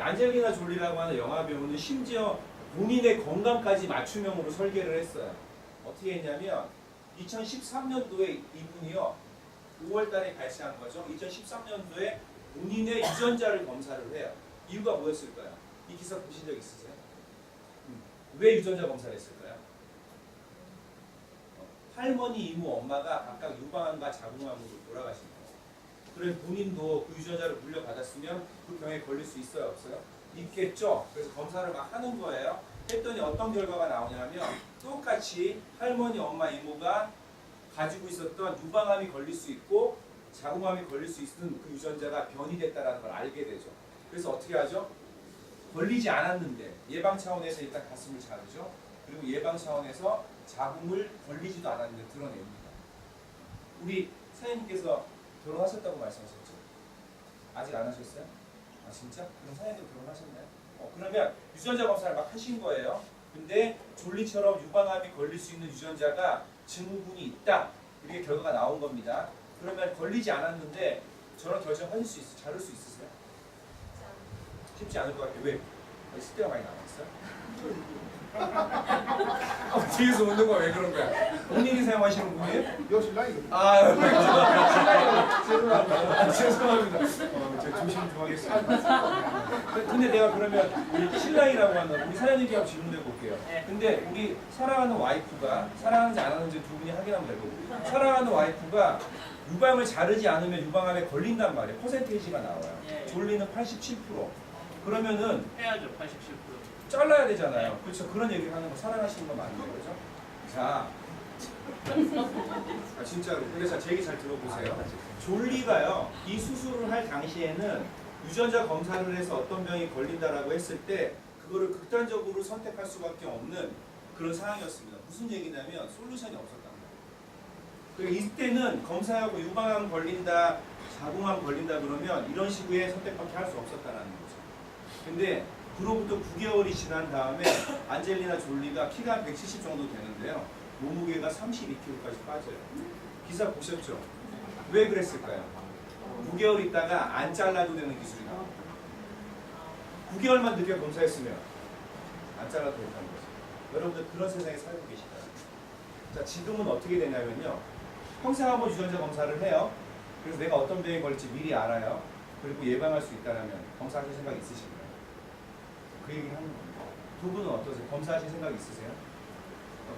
안젤리나 졸리라고 하는 영화 배우는 심지어 본인의 건강까지 맞춤형으로 설계를 했어요. 어떻게 했냐면 2013년도에 이분이요 5월 달에 발생한 거죠. 2013년도에 본인의 유전자를 검사를 해요. 이유가 뭐였을까요? 이 기사 보신 적 있으세요? 왜 유전자 검사를 했을까요? 할머니, 이모, 엄마가 각각 유방암과 자궁암으로 돌아가신 거예요. 그래서 본인도 그 유전자를 물려받았으면 그 병에 걸릴 수 있어요, 없어요? 있겠죠? 그래서 검사를 막 하는 거예요. 했더니 어떤 결과가 나오냐면 똑같이 할머니, 엄마, 이모가 가지고 있었던 유방암이 걸릴 수 있고 자궁암이 걸릴 수 있는 그 유전자가 변이됐다는 걸 알게 되죠. 그래서 어떻게 하죠? 걸리지 않았는데 예방 차원에서 일단 가슴을 자르죠. 그리고 예방 차원에서 자궁을 걸리지도 않았는데 드러냅니다. 우리 사장님께서 결혼하셨다고 말씀하셨죠? 아직 안 하셨어요? 아 진짜? 그럼 사장님 결혼하셨나요? 그러면 유전자 검사를 막 하신 거예요. 근데 졸리처럼 유방암이 걸릴 수 있는 유전자가 증후군이 있다. 이렇게 결과가 나온 겁니다. 그러면 걸리지 않았는데 저런 결정하실 수 있어요? 자를 수 있으세요? 쉽지 않을 것 같아요. 왜? 습대가 많이 남았어요? 뒤에서 웃는 거 왜 그런 거야? 본인이 사용하시는 분이에요? 요 신랑이거든요. 신랑이요. 죄송합니다. 제가 조심 좀 하겠습니다. 근데 내가 그러면 우리 신랑이라고 하는 우리 사장님께 한번 질문해 볼게요. 근데 우리 사랑하는 와이프가 사랑하는지 안 하는지 두 분이 확인하면 되고 사랑하는 와이프가 유방을 자르지 않으면 유방암에 걸린단 말이에요. 퍼센테이지가 나와요. 졸리는 87%. 그러면은 해야죠, 87%. 잘라야 되잖아요. 그렇죠. 그런 얘기를 하는 거 사랑하시는 거 맞는 거죠? 자, 진짜로. 근데 제 얘기 잘 들어보세요. 졸리가요. 이 수술을 할 당시에는 유전자 검사를 해서 어떤 병이 걸린다라고 했을 때 그거를 극단적으로 선택할 수밖에 없는 그런 상황이었습니다. 무슨 얘기냐면 솔루션이 없었단 말이에요. 그리고 이때는 검사하고 유방암 걸린다, 자궁암 걸린다 그러면 이런 식의 선택밖에 할 수 없었다는 거죠. 근데 그로부터 9개월이 지난 다음에 안젤리나 졸리가 키가 170 정도 되는데요. 몸무게가 32kg까지 빠져요. 기사 보셨죠? 왜 그랬을까요? 9개월 있다가 안 잘라도 되는 기술이 나옵니다. 9개월만 늦게 검사했으면 안 잘라도 된다는 거죠. 여러분들 그런 세상에 살고 계시다. 자, 지금은 어떻게 되냐면요. 평생 한번 유전자 검사를 해요. 그래서 내가 어떤 병에 걸릴지 미리 알아요. 그리고 예방할 수 있다면 검사하실 생각 있으신가요? 그 얘기 하는 겁니다. 두 분은 어떠세요? 검사하실 생각 있으세요?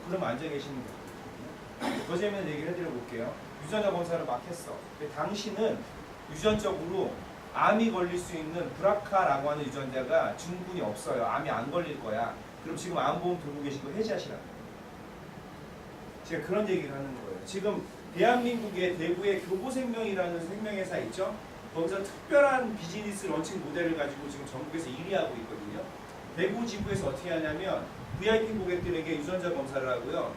그럼 앉아 계시는 거거든요. 더 재미있는 얘기를 해드려 볼게요. 유전자 검사를 막 했어. 근데 당신은 유전적으로 암이 걸릴 수 있는 브라카라고 하는 유전자가 증후군이 없어요. 암이 안 걸릴 거야. 그럼 지금 암보험 들고 계신 거 해지하시라는 거예요. 제가 그런 얘기를 하는 거예요. 지금 대한민국의 대구의 교보생명이라는 생명회사 있죠? 거기서 특별한 비즈니스 런칭 모델을 가지고 지금 전국에서 1위 하고 있거든요. 대구 지부에서 어떻게 하냐면 VIP 고객들에게 유전자 검사를 하고요.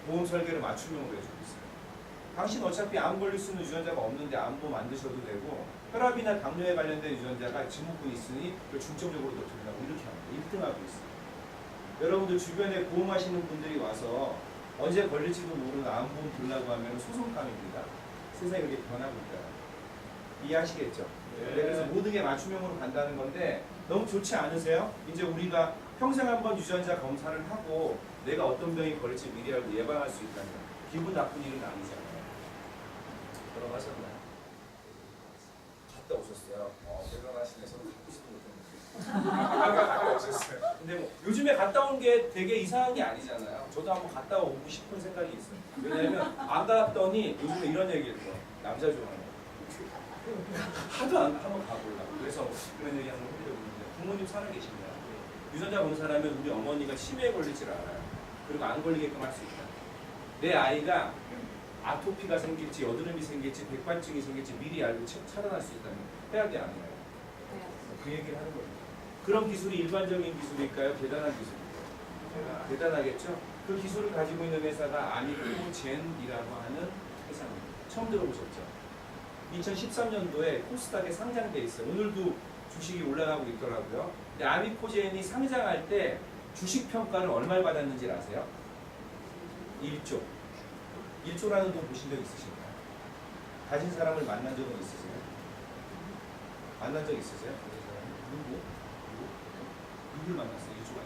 보험 설계를 맞춤형으로 해주고 있어요. 당신 어차피 암 걸릴 수 있는 유전자가 없는데 암보험 안 드셔도 되고 혈압이나 당뇨에 관련된 유전자가 증후군이 있으니 중점적으로 놓친다고 이렇게 합니다. 1등하고 있어요. 여러분들 주변에 보험하시는 분들이 와서 언제 걸릴지도 모르는 암보험 들라고 하면 소송감입니다. 세상이 이렇게 변하고 있다. 이해하시겠죠? 네. 그래서 모든 게 맞춤형으로 간다는 건데 너무 좋지 않으세요? 이제 우리가 평생 한번 유전자 검사를 하고 내가 어떤 병이 걸릴지 미리 알고 예방할 수 있다면 기분 나쁜 일은 아니잖아요. 결혼하셨나요? 갔다 오셨어요. 결혼하시네. 저는 갖고 싶은 거 갔다 오셨어요. 근데 뭐 요즘에 갔다 온 게 되게 이상한 게 아니잖아요. 저도 한번 갔다 오고 싶은 생각이 있어요. 왜냐면 안 갔더니 요즘에 이런 얘기를 해요. 남자 좋아하는 하도 한번 가보려고. 그래서 그런 얘기 한번 해드려보는데 부모님 살아계신가요? 유전자 검사라면 우리 어머니가 치매에 걸리질 않아요. 그리고 안 걸리게끔 할 수 있다. 내 아이가 아토피가 생길지 여드름이 생길지 백반증이 생길지 미리 알고 차단할 수 있다면 해야 돼, 안 해요? 그 얘기를 하는 겁니다. 그런 기술이 일반적인 기술일까요? 대단한 기술일까요? 대단하겠죠? 그 기술을 가지고 있는 회사가 아미코젠이라고 하는 회사입니다. 처음 들어보셨죠? 2013년도에 코스닥에 상장돼 있어요. 오늘도 주식이 올라가고 있더라고요. 근데 아미코젠이 상장할 때 주식 평가를 얼마를 받았는지 아세요? 1조. 1조라는 돈 보신 적 있으신가요? 가진 사람을 만난 적은 있으세요? 만난 적 있으세요? 누굴 만났어요? 일조가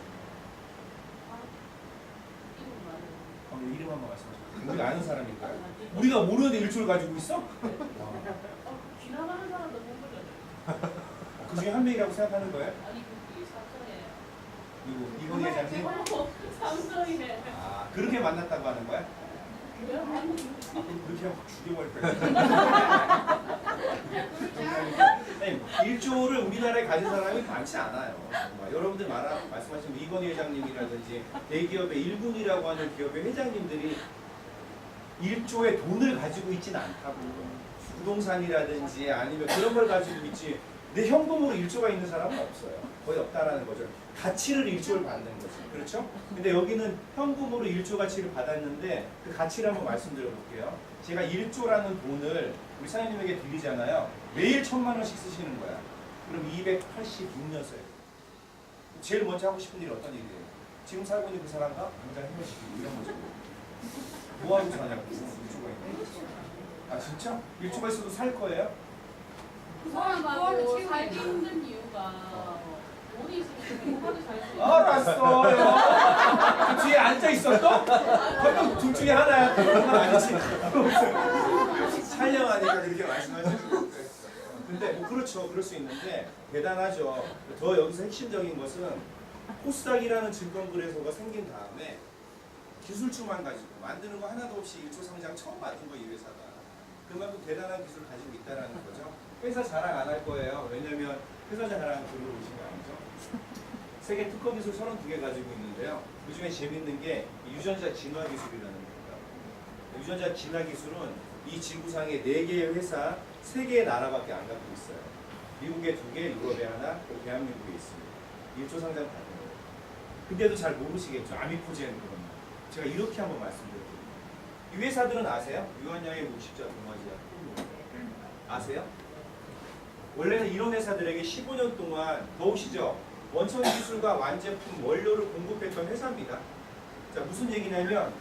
이름 한번 말씀하세요. 우리가 아는 사람일까요? 우리가 모르는데 일조를 가지고 있어? 지나가는 사람도 본 거잖아요. 그 중에 한 명이라고 생각하는 거예요? 아니 그게 삼성에. 누구? 이건희 회장님? 삼성에. 아, 그렇게 만났다고 하는 거야? 그래? 그럼 그렇게 하면 죽여버릴 거야. 아니, 일조를 우리나라에 가진 사람이 많지 않아요. 정말. 여러분들 말씀하신 이건희 회장님이라든지 대기업의 일군이라고 하는 기업의 회장님들이 일조의 돈을 가지고 있지는 않다고. 부동산이라든지 아니면 그런 걸 가지고 있지. 내 현금으로 일조가 있는 사람은 없어요. 거의 없다라는 거죠. 가치를 일조를 받는 거죠. 그렇죠? 근데 여기는 현금으로 일조 가치를 받았는데 그 가치를 한번 말씀드려 볼게요. 제가 일조라는 돈을 우리 사장님에게 드리잖아요. 매일 1,000만 원씩 쓰시는 거야. 그럼 286년 써요. 제일 먼저 하고 싶은 일이 어떤 일이에요? 지금 살고 있는 그 사람과 당장 헤어지고 이런 거죠. 뭐 하고 사냐고. 일조가 있네. 아 진짜? 일조가 있어도 살 거예요? 그 사람하고 살기 힘든 이유가 돈이 있으면 행복하게 살 수 있어요. 알았어요. 그 뒤에 앉아 있었어? 그럼 둘 중에 하나야. 그건 아니지. 촬영하니까 이렇게 말씀하시는 거예요. 근데 뭐 그렇죠. 그럴 수 있는데 대단하죠. 더 여기서 핵심적인 것은 코스닥이라는 증권거래소가 생긴 다음에 기술주만 가지고 만드는 거 하나도 없이 일조 상장 처음 받은 거 이 회사가. 그만큼 대단한 기술을 가지고 있다는 거죠. 회사 자랑 안 할 거예요. 왜냐면 회사 자랑 들으러 오신 거 아니죠? 세계 특허 기술 32개 가지고 있는데요. 그 중에 재밌는 게 유전자 진화 기술이라는 겁니다. 유전자 진화 기술은 이 지구상에 4개의 회사, 3개의 나라밖에 안 갖고 있어요. 미국에 2개, 유럽에 하나, 또 대한민국에 있습니다. 1조 상장 받는 거예요. 근데도 잘 모르시겠죠? 아미코젠 그런 거. 제가 이렇게 한번 말씀드릴게요. 이 회사들은 아세요? 유한양의 목십자 동아지약 아세요? 원래는 이런 회사들에게 15년 동안 더우시죠? 원천 기술과 완제품 원료를 공급했던 회사입니다. 자, 무슨 얘기냐면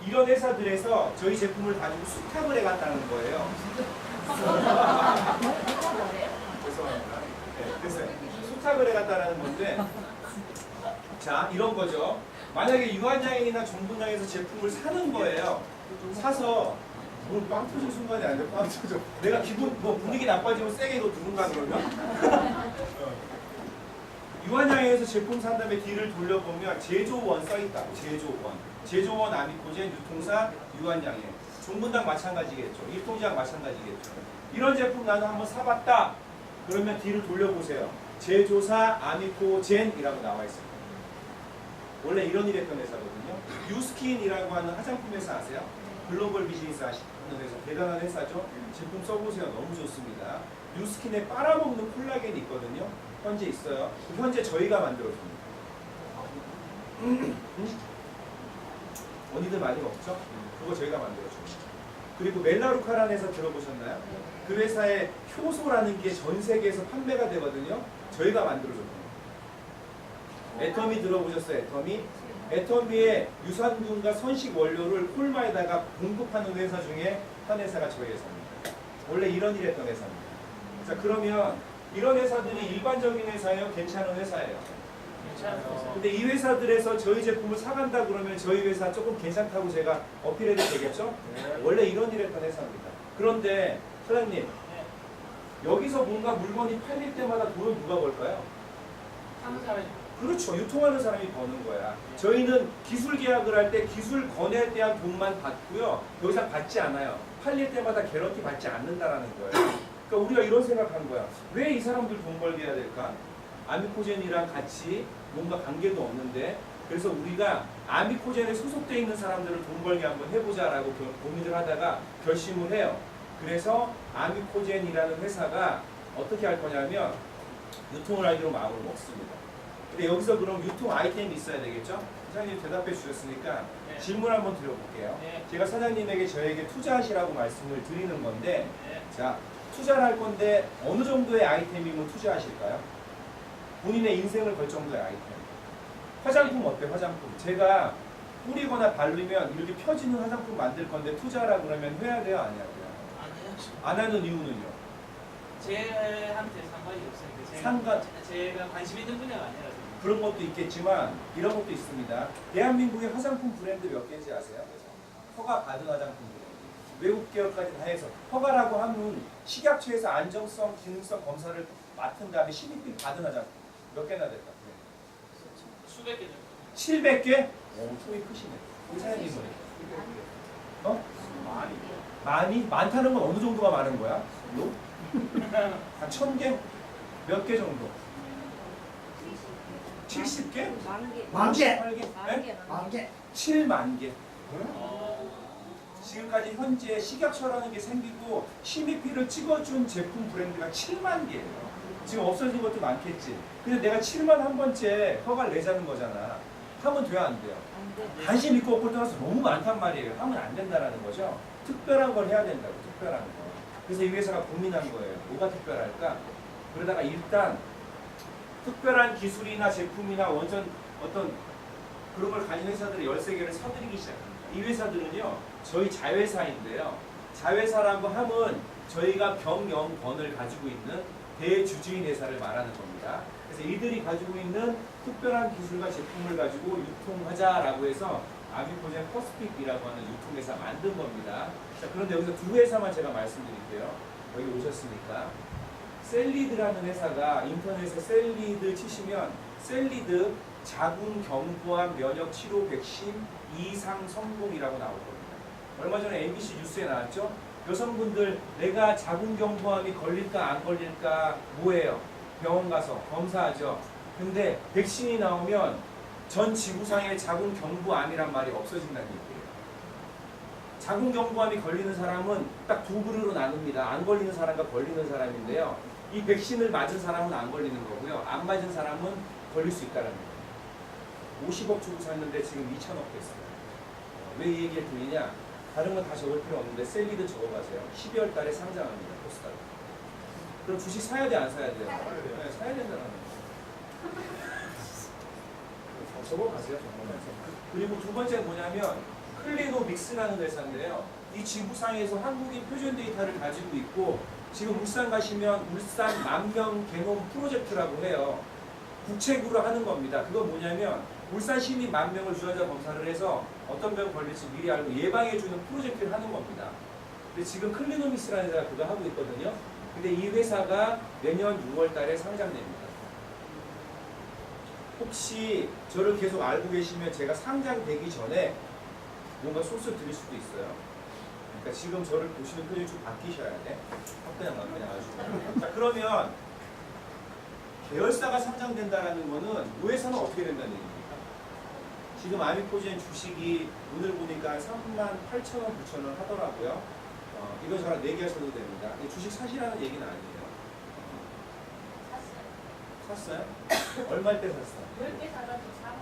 이런 회사들에서 저희 제품을 가지고 수탁을 해갔다는 거예요. 죄송합니다. 네, 그래서 수탁을 해갔다는 건데 자, 이런 거죠. 만약에 유한양이나 정분양에서 제품을 사는 거예요. 사서 뭘 빵 터질 순간이 아니라 빵 터져. 내가 기분 뭐 분위기 나빠지면 세게 이거 누군가 그러면 유한양에서 제품 산 다음에 뒤를 돌려보면 제조원 써있다. 제조원. 제조원 아미코젠 유통사 유한양에. 정분당 마찬가지겠죠. 일통장 마찬가지겠죠. 이런 제품 나는 한번 사봤다. 그러면 뒤를 돌려보세요. 제조사 아미코젠이라고 나와 있습니다. 원래 이런 일 했던 회사거든요. 유스킨이라고 하는 화장품 회사 아세요? 글로벌 비즈니스 하시는 회사. 대단한 회사죠. 제품 써보세요. 너무 좋습니다. 유스킨에 빨아먹는 콜라겐이 있거든요. 현재 있어요. 현재 저희가 만들어줍니다. 언니들 많이 먹죠? 그거 저희가 만들어줍니다. 그리고 멜라루카라는 회사 들어보셨나요? 그 회사의 효소라는 게 전 세계에서 판매가 되거든요. 저희가 만들어줬거든요. 애터미 들어보셨어요? 애터미? 애터미의 유산균과 선식 원료를 콜마에다가 공급하는 회사 중에 한 회사가 저희 회사입니다. 원래 이런 일 했던 회사입니다. 자, 그러면 이런 회사들이 일반적인 회사예요? 괜찮은 회사예요? 괜찮아요. 근데 이 회사들에서 저희 제품을 사간다 그러면 저희 회사 조금 괜찮다고 제가 어필해도 되겠죠? 원래 이런 일 했던 회사입니다. 그런데 사장님, 여기서 뭔가 물건이 팔릴 때마다 돈을 누가 벌까요? 하는 사람이. 그렇죠. 유통하는 사람이 버는 거야. 저희는 기술 계약을 할 때 기술 거래에 대한 돈만 받고요. 더 이상 받지 않아요. 팔릴 때마다 개런티 받지 않는다라는 거예요. 그러니까 우리가 이런 생각한 거야. 왜 이 사람들 돈 벌게 해야 될까? 아미코젠이랑 같이 뭔가 관계도 없는데 그래서 우리가 아미코젠에 소속되어 있는 사람들을 돈 벌게 한번 해보자라고 고민을 하다가 결심을 해요. 그래서 아미코젠이라는 회사가 어떻게 할 거냐면 유통을 하기로 마음을 먹습니다. 근데 여기서 그럼 유통 아이템이 있어야 되겠죠? 사장님 대답해 주셨으니까 네. 질문 한번 드려볼게요. 네. 제가 사장님에게 저에게 투자하시라고 말씀을 드리는 건데 네. 자, 투자를 할 건데 어느 정도의 아이템이면 투자하실까요? 본인의 인생을 걸 정도의 아이템. 화장품 어때? 화장품. 제가 뿌리거나 바르면 이렇게 펴지는 화장품 만들 건데 투자하라 그러면 해야 돼요? 안 해야 돼요? 안 해야죠. 안 하는 이유는요? 제한테 상관이 없으니까. 상관- 제가 관심 있는 분야가 아니라서. 그런 것도 있겠지만 이런 것도 있습니다. 대한민국의 화장품 브랜드 몇 개인지 아세요? 허가 받은 화장품 브랜드. 외국 계열까지 다 해서 허가라고 하면 식약처에서 안정성, 기능성 검사를 맡은 다음에 신입비 받은 화장품 몇 개나 될까? 수백 개 정도. 700개? 오, 총이 크시네. 우리 사장님 뭐래? 어? 많이? 많다는 건 어느 정도가 많은 거야? 너? 한 1000개? 몇 개 정도? 70개? 만 개. 8개? 네? 만 개. 7만 개. 지금까지 현재 식약처라는 게 생기고 심의피를 찍어준 제품 브랜드가 7만 개예요. 지금 없어진 것도 많겠지. 근데 내가 7만 한 번째 허가를 내자는 거잖아. 하면 돼요, 안 돼요? 관심 있고 없고 떠나서 너무 많단 말이에요. 하면 안 된다는 거죠. 특별한 걸 해야 된다고, 특별한 거. 그래서 이 회사가 고민한 거예요. 뭐가 특별할까? 그러다가 일단 특별한 기술이나 제품이나 원전 어떤 그런 걸 가진 회사들의 13개를 사들이기 시작합니다. 이 회사들은요, 저희 자회사인데요. 자회사라고 하면 저희가 경영권을 가지고 있는 대주주인 회사를 말하는 겁니다. 그래서 이들이 가지고 있는 특별한 기술과 제품을 가지고 유통하자라고 해서 아비코젠 퍼스픽이라고 하는 유통회사 만든 겁니다. 자, 그런데 여기서 두 회사만 제가 말씀드릴게요. 여기 오셨으니까. 셀리드라는 회사가 인터넷에 셀리드 치시면 셀리드 자궁 경부암 면역 치료 백신 이상 성공이라고 나올 겁니다. 얼마 전에 MBC 뉴스에 나왔죠? 여성분들 내가 자궁 경부암이 걸릴까 안 걸릴까 뭐예요? 병원 가서 검사하죠. 근데 백신이 나오면 전 지구상의 자궁 경부암이란 말이 없어진다는 얘기예요. 자궁 경부암이 걸리는 사람은 딱 두 그루로 나눕니다. 안 걸리는 사람과 걸리는 사람인데요. 이 백신을 맞은 사람은 안 걸리는 거고요. 안 맞은 사람은 걸릴 수 있다는 거예요. 50억 주고 샀는데 지금 2천억 됐어요. 왜 이 얘기를 드리냐? 다른 건 다 적을 필요 없는데 셀리드 적어가세요. 12월 달에 상장합니다. 코스닥. 그럼 주식 사야 돼, 안 사야 돼요? 네, 사야 된다는 거예요. 적어가세요. 그리고 두 번째는 뭐냐면 클리노믹스라는 회사인데요. 이 지구상에서 한국인 표준 데이터를 가지고 있고 지금 울산 가시면 울산 만명 개놈 프로젝트라고 해요. 국책으로 하는 겁니다. 그건 뭐냐면 울산 시민 10,000명을 유전자 검사를 해서 어떤 병 걸릴지 미리 알고 예방해주는 프로젝트를 하는 겁니다. 근데 지금 클리노믹스라는 회사가 그거 하고 있거든요. 근데 이 회사가 내년 6월 달에 상장됩니다. 혹시 저를 계속 알고 계시면 제가 상장되기 전에 뭔가 소스 드릴 수도 있어요. 그러니까 지금 저를 보시는 표정이 좀 바뀌셔야 돼. 그냥 아주. 자, 그러면 계열사가 상장된다는 거는 이 회사는 어떻게 된다는 얘기입니까? 지금 아미코젠 주식이 오늘 보니까 38,000원, 9,000원 하더라고요. 이거 저랑 내기하셔도 됩니다. 근데 주식 사시라는 얘기는 아니에요. 샀어요? 얼마 때 샀어요? 10개 사가지고 4만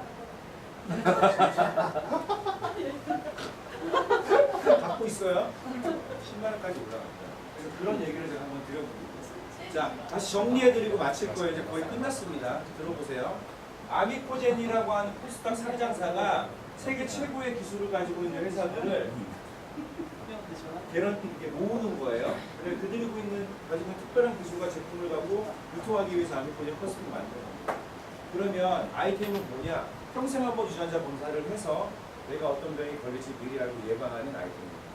원. 갖고 있어요? 10만 원까지 올라갔어요. 그래서 그런 얘기를 제가 한번 드려보고. 자, 다시 정리해드리고 마칠 거예요. 이제 거의 끝났습니다. 들어보세요. 아미코젠이라고 하는 코스닥 상장사가 세계 최고의 기술을 가지고 있는 회사들을 이렇게 모으는 거예요. 그래서 그들이 가지고 있는 특별한 기술과 제품을 갖고 유통하기 위해서 아미코젠 퍼스픽을 만든 겁니다. 그러면 아이템은 뭐냐? 평생 한번 유전자 검사를 해서 내가 어떤 병이 걸릴지 미리 알고 예방하는 아이템입니다.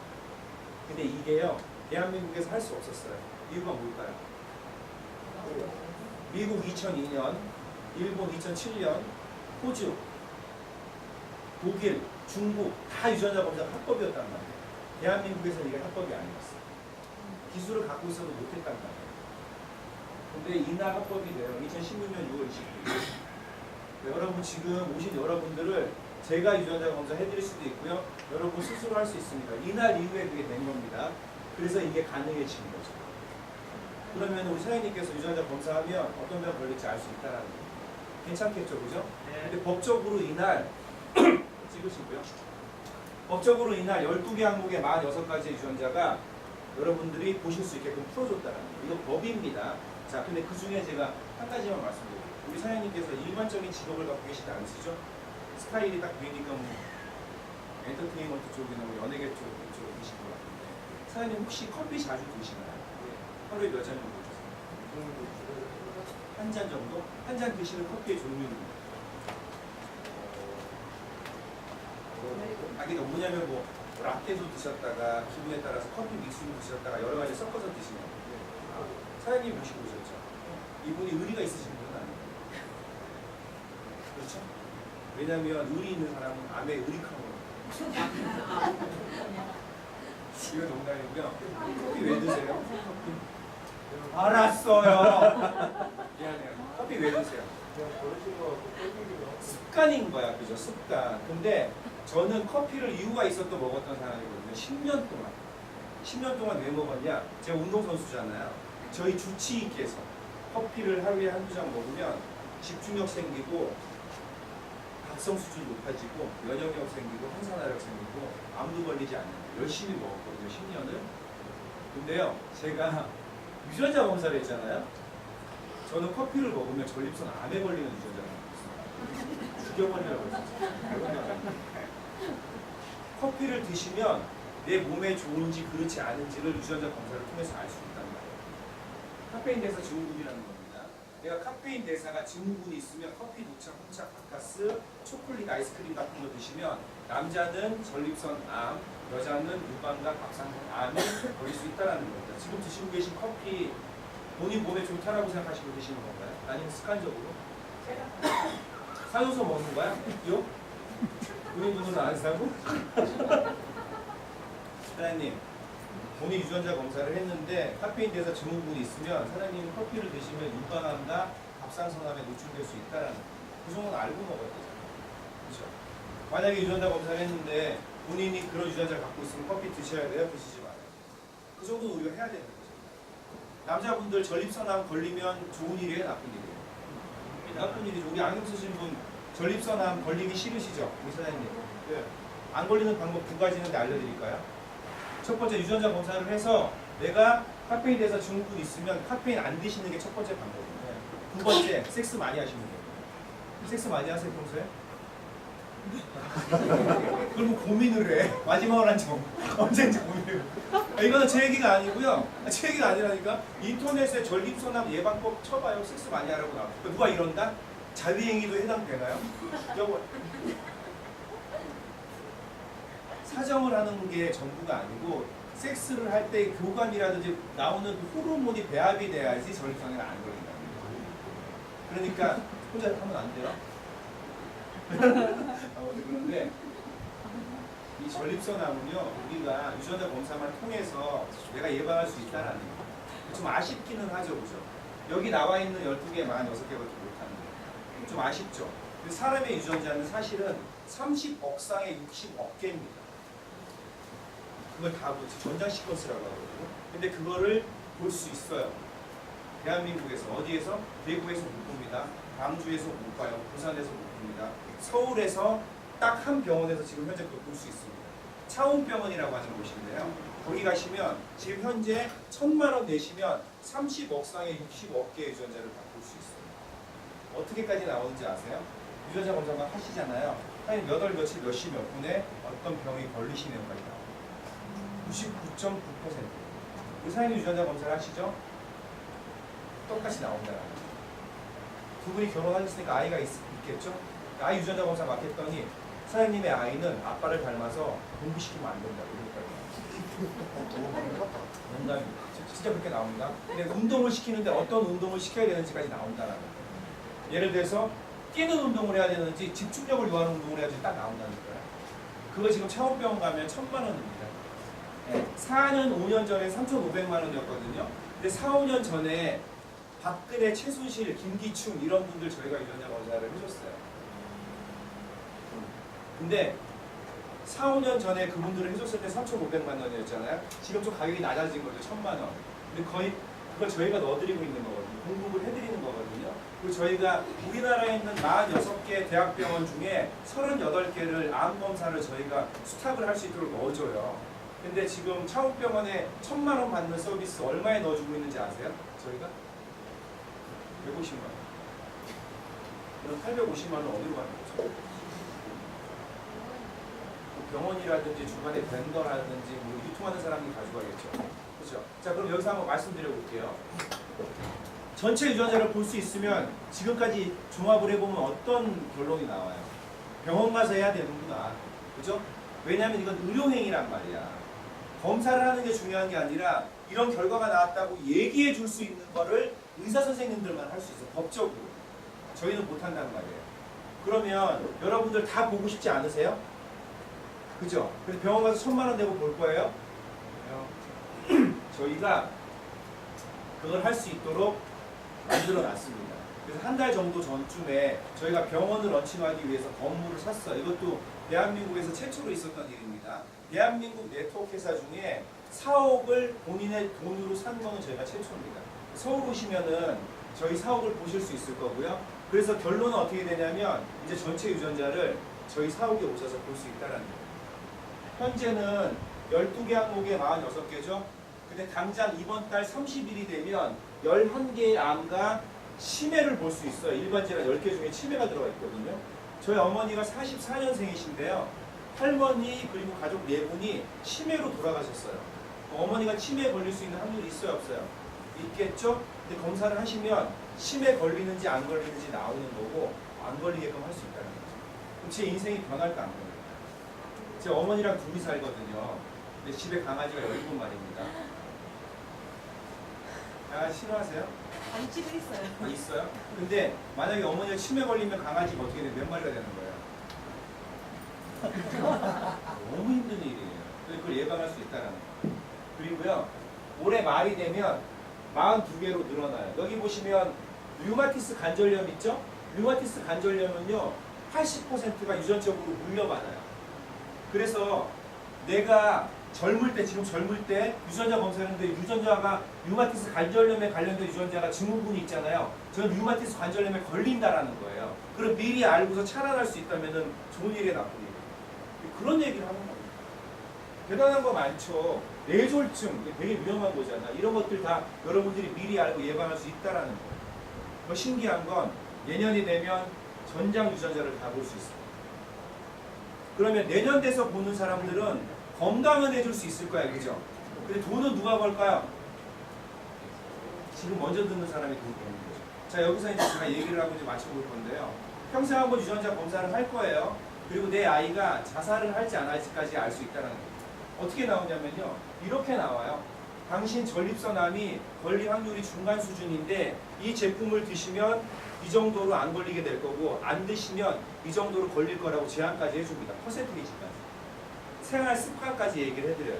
근데 이게요, 대한민국에서 할 수 없었어요. 이유가 뭘까요? 미국 2002년, 일본 2007년, 호주, 독일, 중국 다 유전자 검사가 합법이었단 말이에요. 대한민국에서는 이게 합법이 아니었어요. 기술을 갖고 있어도 못했단 말이에요. 근데 이날 합법이 돼요. 2016년 6월 29일. 여러분 지금 오신 여러분들을 제가 유전자 검사 해드릴 수도 있고요. 여러분 스스로 할 수 있습니다. 이날 이후에 그게 된 겁니다. 그래서 이게 가능해진 거죠. 그러면 우리 사장님께서 유전자 검사하면 어떤 병 걸릴지 알 수 있다는 거예요. 괜찮겠죠, 그죠? 네. 근데 법적으로 이날 찍으시고요. 법적으로 이날 12개 항목의 46가지의 유전자가 여러분들이 보실 수 있게끔 풀어줬다는 거예요. 이거 법입니다. 자, 근데 그 중에 제가 한 가지만 말씀드릴게요. 우리 사장님께서 일반적인 직업을 갖고 계시지 않으시죠? 스타일이 딱 보이니까 뭐 엔터테인먼트 쪽이나 뭐 연예계 쪽으로 계신 것 같은데 사장님 혹시 커피 자주 드시나요? 하루에 몇 잔 정도 드세요? 한 잔 정도? 한 잔 드시는 커피의 종류는 그러니까 뭐냐면 뭐 라떼도 드셨다가 기분에 따라서 커피 믹스도 드셨다가 여러 가지 섞어서 드시는 사장님 모시고 오셨죠. 이분이 의리가 있으신 분은 아니에요. 그렇죠? 왜냐하면 의리 있는 사람은 암에 의리카고 이거 농담이고요. 커피 왜 드세요? 알았어요. 미안해요. 커피 왜 드세요? 습관인 거야, 그죠? 습관. 근데 저는 커피를 이유가 있었던 먹었던 사람이거든요. 10년 동안 왜 먹었냐? 제가 운동선수잖아요. 저희 주치의께서 커피를 하루에 한두 잔 먹으면 집중력 생기고 각성 수준 높아지고 면역력 생기고 항산화력 생기고 암도 걸리지 않는 열심히 먹었거든요. 10년을. 근데요, 제가 유전자 검사를 했잖아요. 저는 커피를 먹으면 전립선 암에 걸리는 유전자가 있어요. 죽여버리라고 했었어요. 커피를 드시면 내 몸에 좋은지 그렇지 않은지를 유전자 검사를 통해서 알 수 있단 말이에요. 카페인 대사 증후군이라는 겁니다. 내가 카페인 대사가 증후군이 있으면 커피, 녹차, 홍차, 바카스, 초콜릿, 아이스크림 같은 거 드시면 남자는 전립선 암, 여자는 유방과 갑상선 암이 걸릴 수 있다는 겁니다. 지금 드시고 계신 커피 본인 몸에 좋다라고 생각하시고 드시는 건가요? 아니면 습관적으로? 사줘서 먹는 거야? 요? 본인 돈은 안 사고? 사장님, 본인 유전자 검사를 했는데 카페인 대사 증후군이 있으면 사장님은 커피를 드시면 유방암과 갑상선암에 노출될 수 있다는 그 정도는 알고 먹어야 되잖아요. 그렇죠? 만약에 유전자 검사를 했는데 본인이 그런 유전자를 갖고 있으면 커피 드셔야 돼요? 드시지 말아요? 그 정도는 우리가 해야 되는 거죠. 남자분들 전립선암 걸리면 좋은 일이에요? 나쁜 일이에요? 나쁜 일이죠. 우리 안경 쓰신 분 전립선암 걸리기 싫으시죠? 우리 사장님. 네. 안 걸리는 방법 두 가지 있는데 알려드릴까요? 첫 번째, 유전자 검사를 해서 내가 카페인 대사 증후군이 있으면 카페인 안 드시는 게 첫 번째 방법이에요. 두 번째, 섹스 많이 하시면 돼요. сек스 많이 하세요, 평소에? 그럼 고민을 해. 마지막으로 한 점. 언제인지 고민을 해. 이거는 제 얘기가 아니고요. 제 얘기가 아니라니까. 인터넷에 전립선암 예방법 쳐봐요. 섹스 많이 하라고 나와. 누가 이런다? 자위행위도 해당되나요? 여보. 사정을 하는 게 전부가 아니고 섹스를 할 때 교감이라든지 나오는 그 호르몬이 배합이 돼야지 전립선에 안 걸린다. 그러니까 혼자 하면 안 돼요. 그런데 이 전립선암은요, 우리가 유전자 검사만 통해서 내가 예방할 수 있다는 거. 좀 아쉽기는 하죠, 그죠? 여기 나와 있는 12개, 46개밖에 못하는 거예요. 좀 아쉽죠? 근데 사람의 유전자는 사실은 30억 쌍에 60억 개입니다. 그걸 다 보지. 전장 시퀀스라고 하거든요. 근데 그거를 볼 수 있어요. 대한민국에서. 어디에서? 대구에서 못 봅니다. 광주에서 못 봐요. 부산에서 못 봅니다. 서울에서 딱 한 병원에서 지금 현재 그걸 볼 수 있습니다. 차움병원이라고 하는 곳인데요. 거기 가시면 지금 현재 1,000만 원 내시면 30억 쌍에 60억 개의 유전자를 다 볼 수 있어요. 어떻게까지 나오는지 아세요? 유전자 검사만 하시잖아요. 한 몇 월 며칠 몇 시 몇 분에 어떤 병이 걸리시네요까지 나와요. 99.9%. 우리 사장님 유전자 검사를 하시죠? 똑같이 나온다는 거예요. 두 분이 결혼하셨으니까 아이가 있겠죠? 아이 유전자 검사 맡겼더니 사장님의 아이는 아빠를 닮아서 공부시키면 안 된다고 그러더라고요. 농담입니다. 진짜 그렇게 나옵니다. 근데 운동을 시키는데 어떤 운동을 시켜야 되는지까지 나온다는 거예요. 예를 들어서 뛰는 운동을 해야 되는지 집중력을 요하는 운동을 해야지 딱 나온다는 거예요. 그거 지금 차원병원 가면 1,000만 원입니다. 네, 4년, 5년 전에 3,500만 원이었거든요. 근데 4, 5년 전에 박근혜, 최순실, 김기춘 이런 분들 저희가 유전자 검사를 해줬어요. 근데 4, 5년 전에 그분들을 해줬을 때 3,500만 원이었잖아요. 지금 좀 가격이 낮아진 거죠. 1,000만 원. 근데 거의 그걸 저희가 넣어드리고 있는 거거든요. 공급을 해드리는 거거든요. 그리고 저희가 우리나라에 있는 46개 대학병원 중에 38개를 암검사를 저희가 수탁을 할 수 있도록 넣어줘요. 근데 지금 차움병원에 1,000만 원 받는 서비스 얼마에 넣어주고 있는지 아세요? 저희가? 150만 원. 그럼 850만 원 어디로 가는 거죠? 병원이라든지 주변에 벤더라든지 뭐 유통하는 사람이 가져가겠죠. 그렇죠? 자, 그럼 여기서 한번 말씀드려 볼게요. 전체 유전자를 볼 수 있으면 지금까지 종합을 해보면 어떤 결론이 나와요? 병원 가서 해야 되는구나. 그죠? 왜냐하면 이건 의료행위란 말이야. 검사를 하는 게 중요한 게 아니라 이런 결과가 나왔다고 얘기해 줄 수 있는 거를 의사 선생님들만 할 수 있어. 법적으로. 저희는 못 한다는 말이에요. 그러면 여러분들 다 보고 싶지 않으세요? 그죠? 그래서 병원 가서 1,000만 원 내고 볼 거예요? 저희가 그걸 할 수 있도록 만들어 놨습니다. 그래서 한 달 정도 전쯤에 저희가 병원을 런칭하기 위해서 건물을 샀어요. 이것도 대한민국에서 최초로 있었던 일입니다. 대한민국 네트워크 회사 중에 사옥을 본인의 돈으로 산 거는 저희가 최초입니다. 서울 오시면은 저희 사옥을 보실 수 있을 거고요. 그래서 결론은 어떻게 되냐면 이제 전체 유전자를 저희 사옥에 오셔서 볼 수 있다는 거예요. 현재는 12개 항목에 46개죠. 근데 당장 이번 달 30일이 되면 11개의 암과 치매를 볼 수 있어요. 일반 질환 10개 중에 치매가 들어가 있거든요. 저희 어머니가 44년생이신데요. 할머니 그리고 가족 4분이 치매로 돌아가셨어요. 어머니가 치매에 걸릴 수 있는 확률이 있어요, 없어요? 있겠죠? 근데 검사를 하시면 치매 걸리는지 안 걸리는지 나오는 거고 안 걸리게끔 할 수 있다는 거죠. 그럼 제 인생이 변할까 안 변할까? 제 어머니랑 둘이 살거든요. 근데 집에 강아지가 10분 말입니다. 강아지 싫어하세요? 아니 집에 있어요. 아, 있어요? 근데 만약에 어머니가 치매 걸리면 강아지가 어떻게 돼? 몇 마리가 되는 거예요? 너무 힘든 일이에요. 그래서 그걸 예방할 수 있다는 거예요. 그리고요, 올해 말이 되면 42개로 늘어나요. 여기 보시면 류마티스 관절염 있죠? 류마티스 관절염은요, 80%가 유전적으로 물려받아요. 그래서 내가 젊을 때, 지금 젊을 때 유전자 검사했는데 유전자가 류마티스 관절염에 관련된 유전자가 증후군이 있잖아요. 저는 류마티스 관절염에 걸린다라는 거예요. 그럼 미리 알고서 차단할 수 있다면 좋은 일이 나쁜 일이에요. 그런 얘기를 하는 겁니다. 대단한 거 많죠. 뇌졸중, 이게 되게 위험한 거잖아. 이런 것들 다 여러분들이 미리 알고 예방할 수 있다라는 거예요. 더 신기한 건 내년이 되면 전장 유전자를 다 볼 수 있어요. 그러면 내년 돼서 보는 사람들은 건강은 해줄 수 있을 거야, 그죠? 근데 돈은 누가 벌까요? 지금 먼저 듣는 사람이 돈 버는 거죠. 자, 여기서 이제 제가 얘기를 하고 이제 맞춰볼 건데요. 평생 한번 유전자 검사를 할 거예요. 그리고 내 아이가 자살을 할지 안 할지까지 알 수 있다는 거예요. 어떻게 나오냐면요. 이렇게 나와요. 당신 전립선암이 걸릴 확률이 중간 수준인데 이 제품을 드시면 이 정도로 안 걸리게 될 거고 안 드시면 이 정도로 걸릴 거라고 제한까지 해줍니다. 퍼센테이지까지. 생활 습관까지 얘기를 해드려요.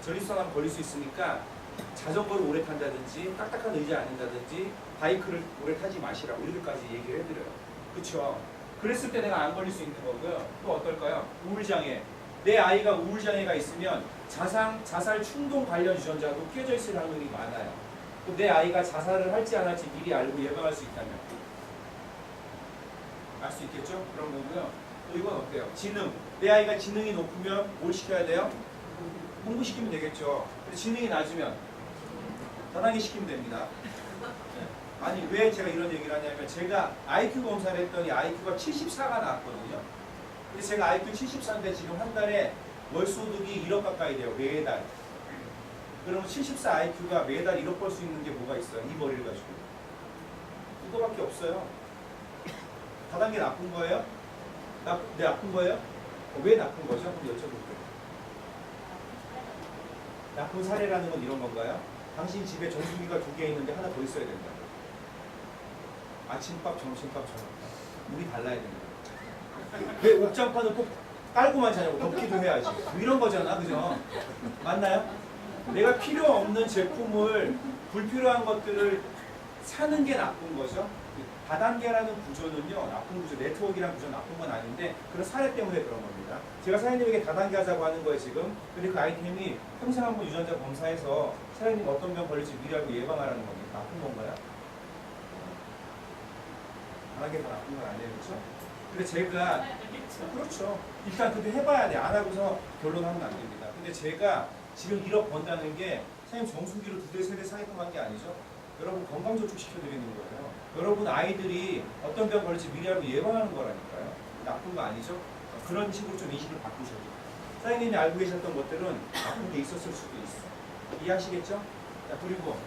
전립선암 걸릴 수 있으니까 자전거를 오래 탄다든지 딱딱한 의자 앉는다든지 바이크를 오래 타지 마시라고 이렇게까지 얘기를 해드려요. 그렇죠? 그랬을 때 내가 안 걸릴 수 있는 거고요. 또 어떨까요? 우울장애. 내 아이가 우울장애가 있으면 자살 충동 관련 유전자도 껴져 있을 확률이 많아요. 또 내 아이가 자살을 할지 안 할지 미리 알고 예방할 수 있다면 알 수 있겠죠? 그런 거고요. 또 이건 어때요? 지능. 내 아이가 지능이 높으면 뭘 시켜야 돼요? 공부시키면 되겠죠. 근데 지능이 낮으면 다단계 시키면 됩니다. 아니 왜 제가 이런 얘기를 하냐면 제가 IQ 검사를 했더니 IQ가 74가 나왔거든요. 근데 제가 IQ 74인데 지금 한 달에 월 소득이 1억 가까이 돼요. 매달. 그러면 74 IQ가 매달 1억 벌 수 있는 게 뭐가 있어요? 이 머리를 가지고. 이거밖에 없어요. 다단계 나쁜 거예요? 네, 나쁜 거예요? 왜 나쁜 거죠? 한번 여쭤볼게요. 나쁜 사례라는 건 이런 건가요? 당신 집에 전기기가 2개 있는데 하나 더 있어야 된다고. 아침밥, 점심밥, 저녁밥. 물이 달라야 된다. 왜 옥장판을 꼭 깔고만 자냐고. 덮기도 해야지. 뭐 이런 거잖아. 그죠? 맞나요? 내가 필요 없는 제품을 불필요한 것들을 사는 게 나쁜 거죠. 다단계라는 구조는요, 나쁜 구조, 네트워크라는 구조는 나쁜 건 아닌데 그런 사례 때문에 그런 겁니다. 제가 사장님에게 다단계 하자고 하는 거예요, 지금. 근데 그 아이템이 평생 한번 유전자 검사해서 사장님 어떤 병 걸릴지 미리 알고 예방하라는 겁니다. 나쁜 건가요? 다단계 다 나쁜 건 아니에요, 그렇죠? 근데 제가 그렇죠. 일단 근데 해봐야 돼. 안 하고서 결론하면 안 됩니다. 근데 제가 지금 1억 번다는 게 사장님 정수기로 2대, 3대 사게끔 한 게 아니죠. 여러분 건강저축 시켜드리는 거예요. 여러분 아이들이 어떤 병 걸릴지 미리 알고 예방하는 거라니까요. 나쁜 거 아니죠? 그런 식으로 좀 인식을 바꾸셔야 돼요. 사장님이 알고 계셨던 것들은 나쁜 게 있었을 수도 있어. 이해하시겠죠? 자, 그리고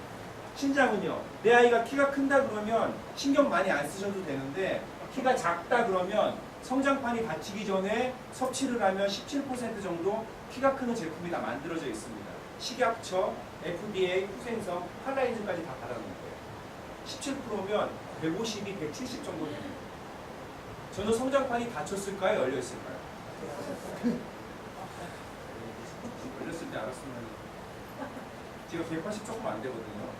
신장은요. 내 아이가 키가 큰다 그러면 신경 많이 안 쓰셔도 되는데 키가 작다 그러면 성장판이 닫히기 전에 섭취를 하면 17% 정도 키가 크는 제품이 다 만들어져 있습니다. 식약처, FDA, 후생성, 팔라인즈까지 다 받아놓은 거예요. 17%면 150이 170 정도 됩니다. 저는 성장판이 닫혔을까요? 열려있을까요? 열렸을 때 알았으면 제가 180 조금 안 되거든요.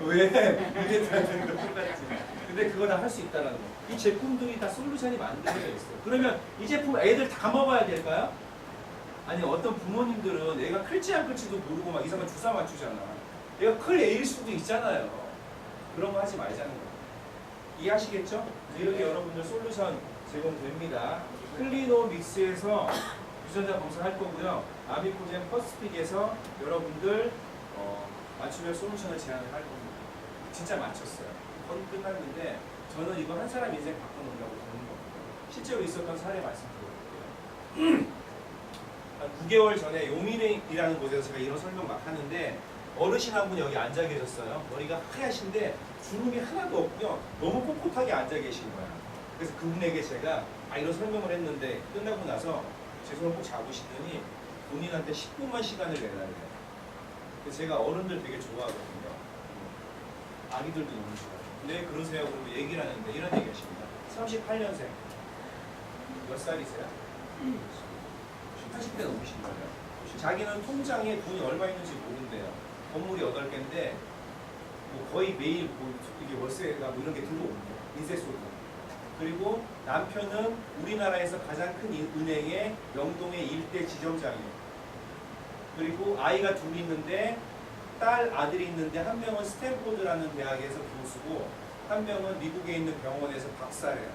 왜? 이게 다는 거 똑같지. 근데 그거 다 할 수 있다는 거. 이 제품들이 다 솔루션이 만들어져 있어요. 그러면 이 제품 애들 다 먹어야 될까요? 아니 어떤 부모님들은 애가 클지 안 클지도 모르고 막 이상한 주사 맞추잖아. 애가 클 애일 수도 있잖아요. 그런 거 하지 말자는 거예요. 이해하시겠죠? 이렇게 여러분들 솔루션 제공됩니다. 클리노 믹스에서 유전자 검사할 거고요. 아미코젠 퍼스픽에서 여러분들 맞춤형 솔루션을 제안을 할 겁니다. 진짜 맞췄어요. 거의 끝났는데 저는 이거 한 사람 인생 바꿔놓으려고 보는 겁니다. 실제로 있었던 사례 말씀드릴게요. 한 9개월 전에 요미래이라는 곳에서 제가 이런 설명 막 하는데 어르신 한 분 여기 앉아 계셨어요. 머리가 하얗신데 주름이 하나도 없고요. 너무 꼿꼿하게 앉아 계신 거야. 그래서 그분에게 제가 이런 설명을 했는데 끝나고 나서 제 손을 꼭 잡으시더니 본인한테 10분만 시간을 내달래요. 그래서 제가 어른들 되게 좋아하거든요. 아기들도 너무 좋아해요. 네 그러세요. 그러고 얘기를 하는데 이런 얘기 하십니다. 38년생 몇 살이세요? 80대 넘으신 거예요. 자기는 통장에 돈이 얼마 있는지 모른대요. 건물이 8개인데 뭐 거의 매일 뭐 이게 월세가 뭐 이런 게 들어온대요. 인세소득. 그리고 남편은 우리나라에서 가장 큰 은행의 명동의 일대 지점장이에요. 그리고 아이가 둘 있는데 딸 아들이 있는데 한 명은 스탠포드라는 대학에서 교수고 한 명은 미국에 있는 병원에서 박사래요.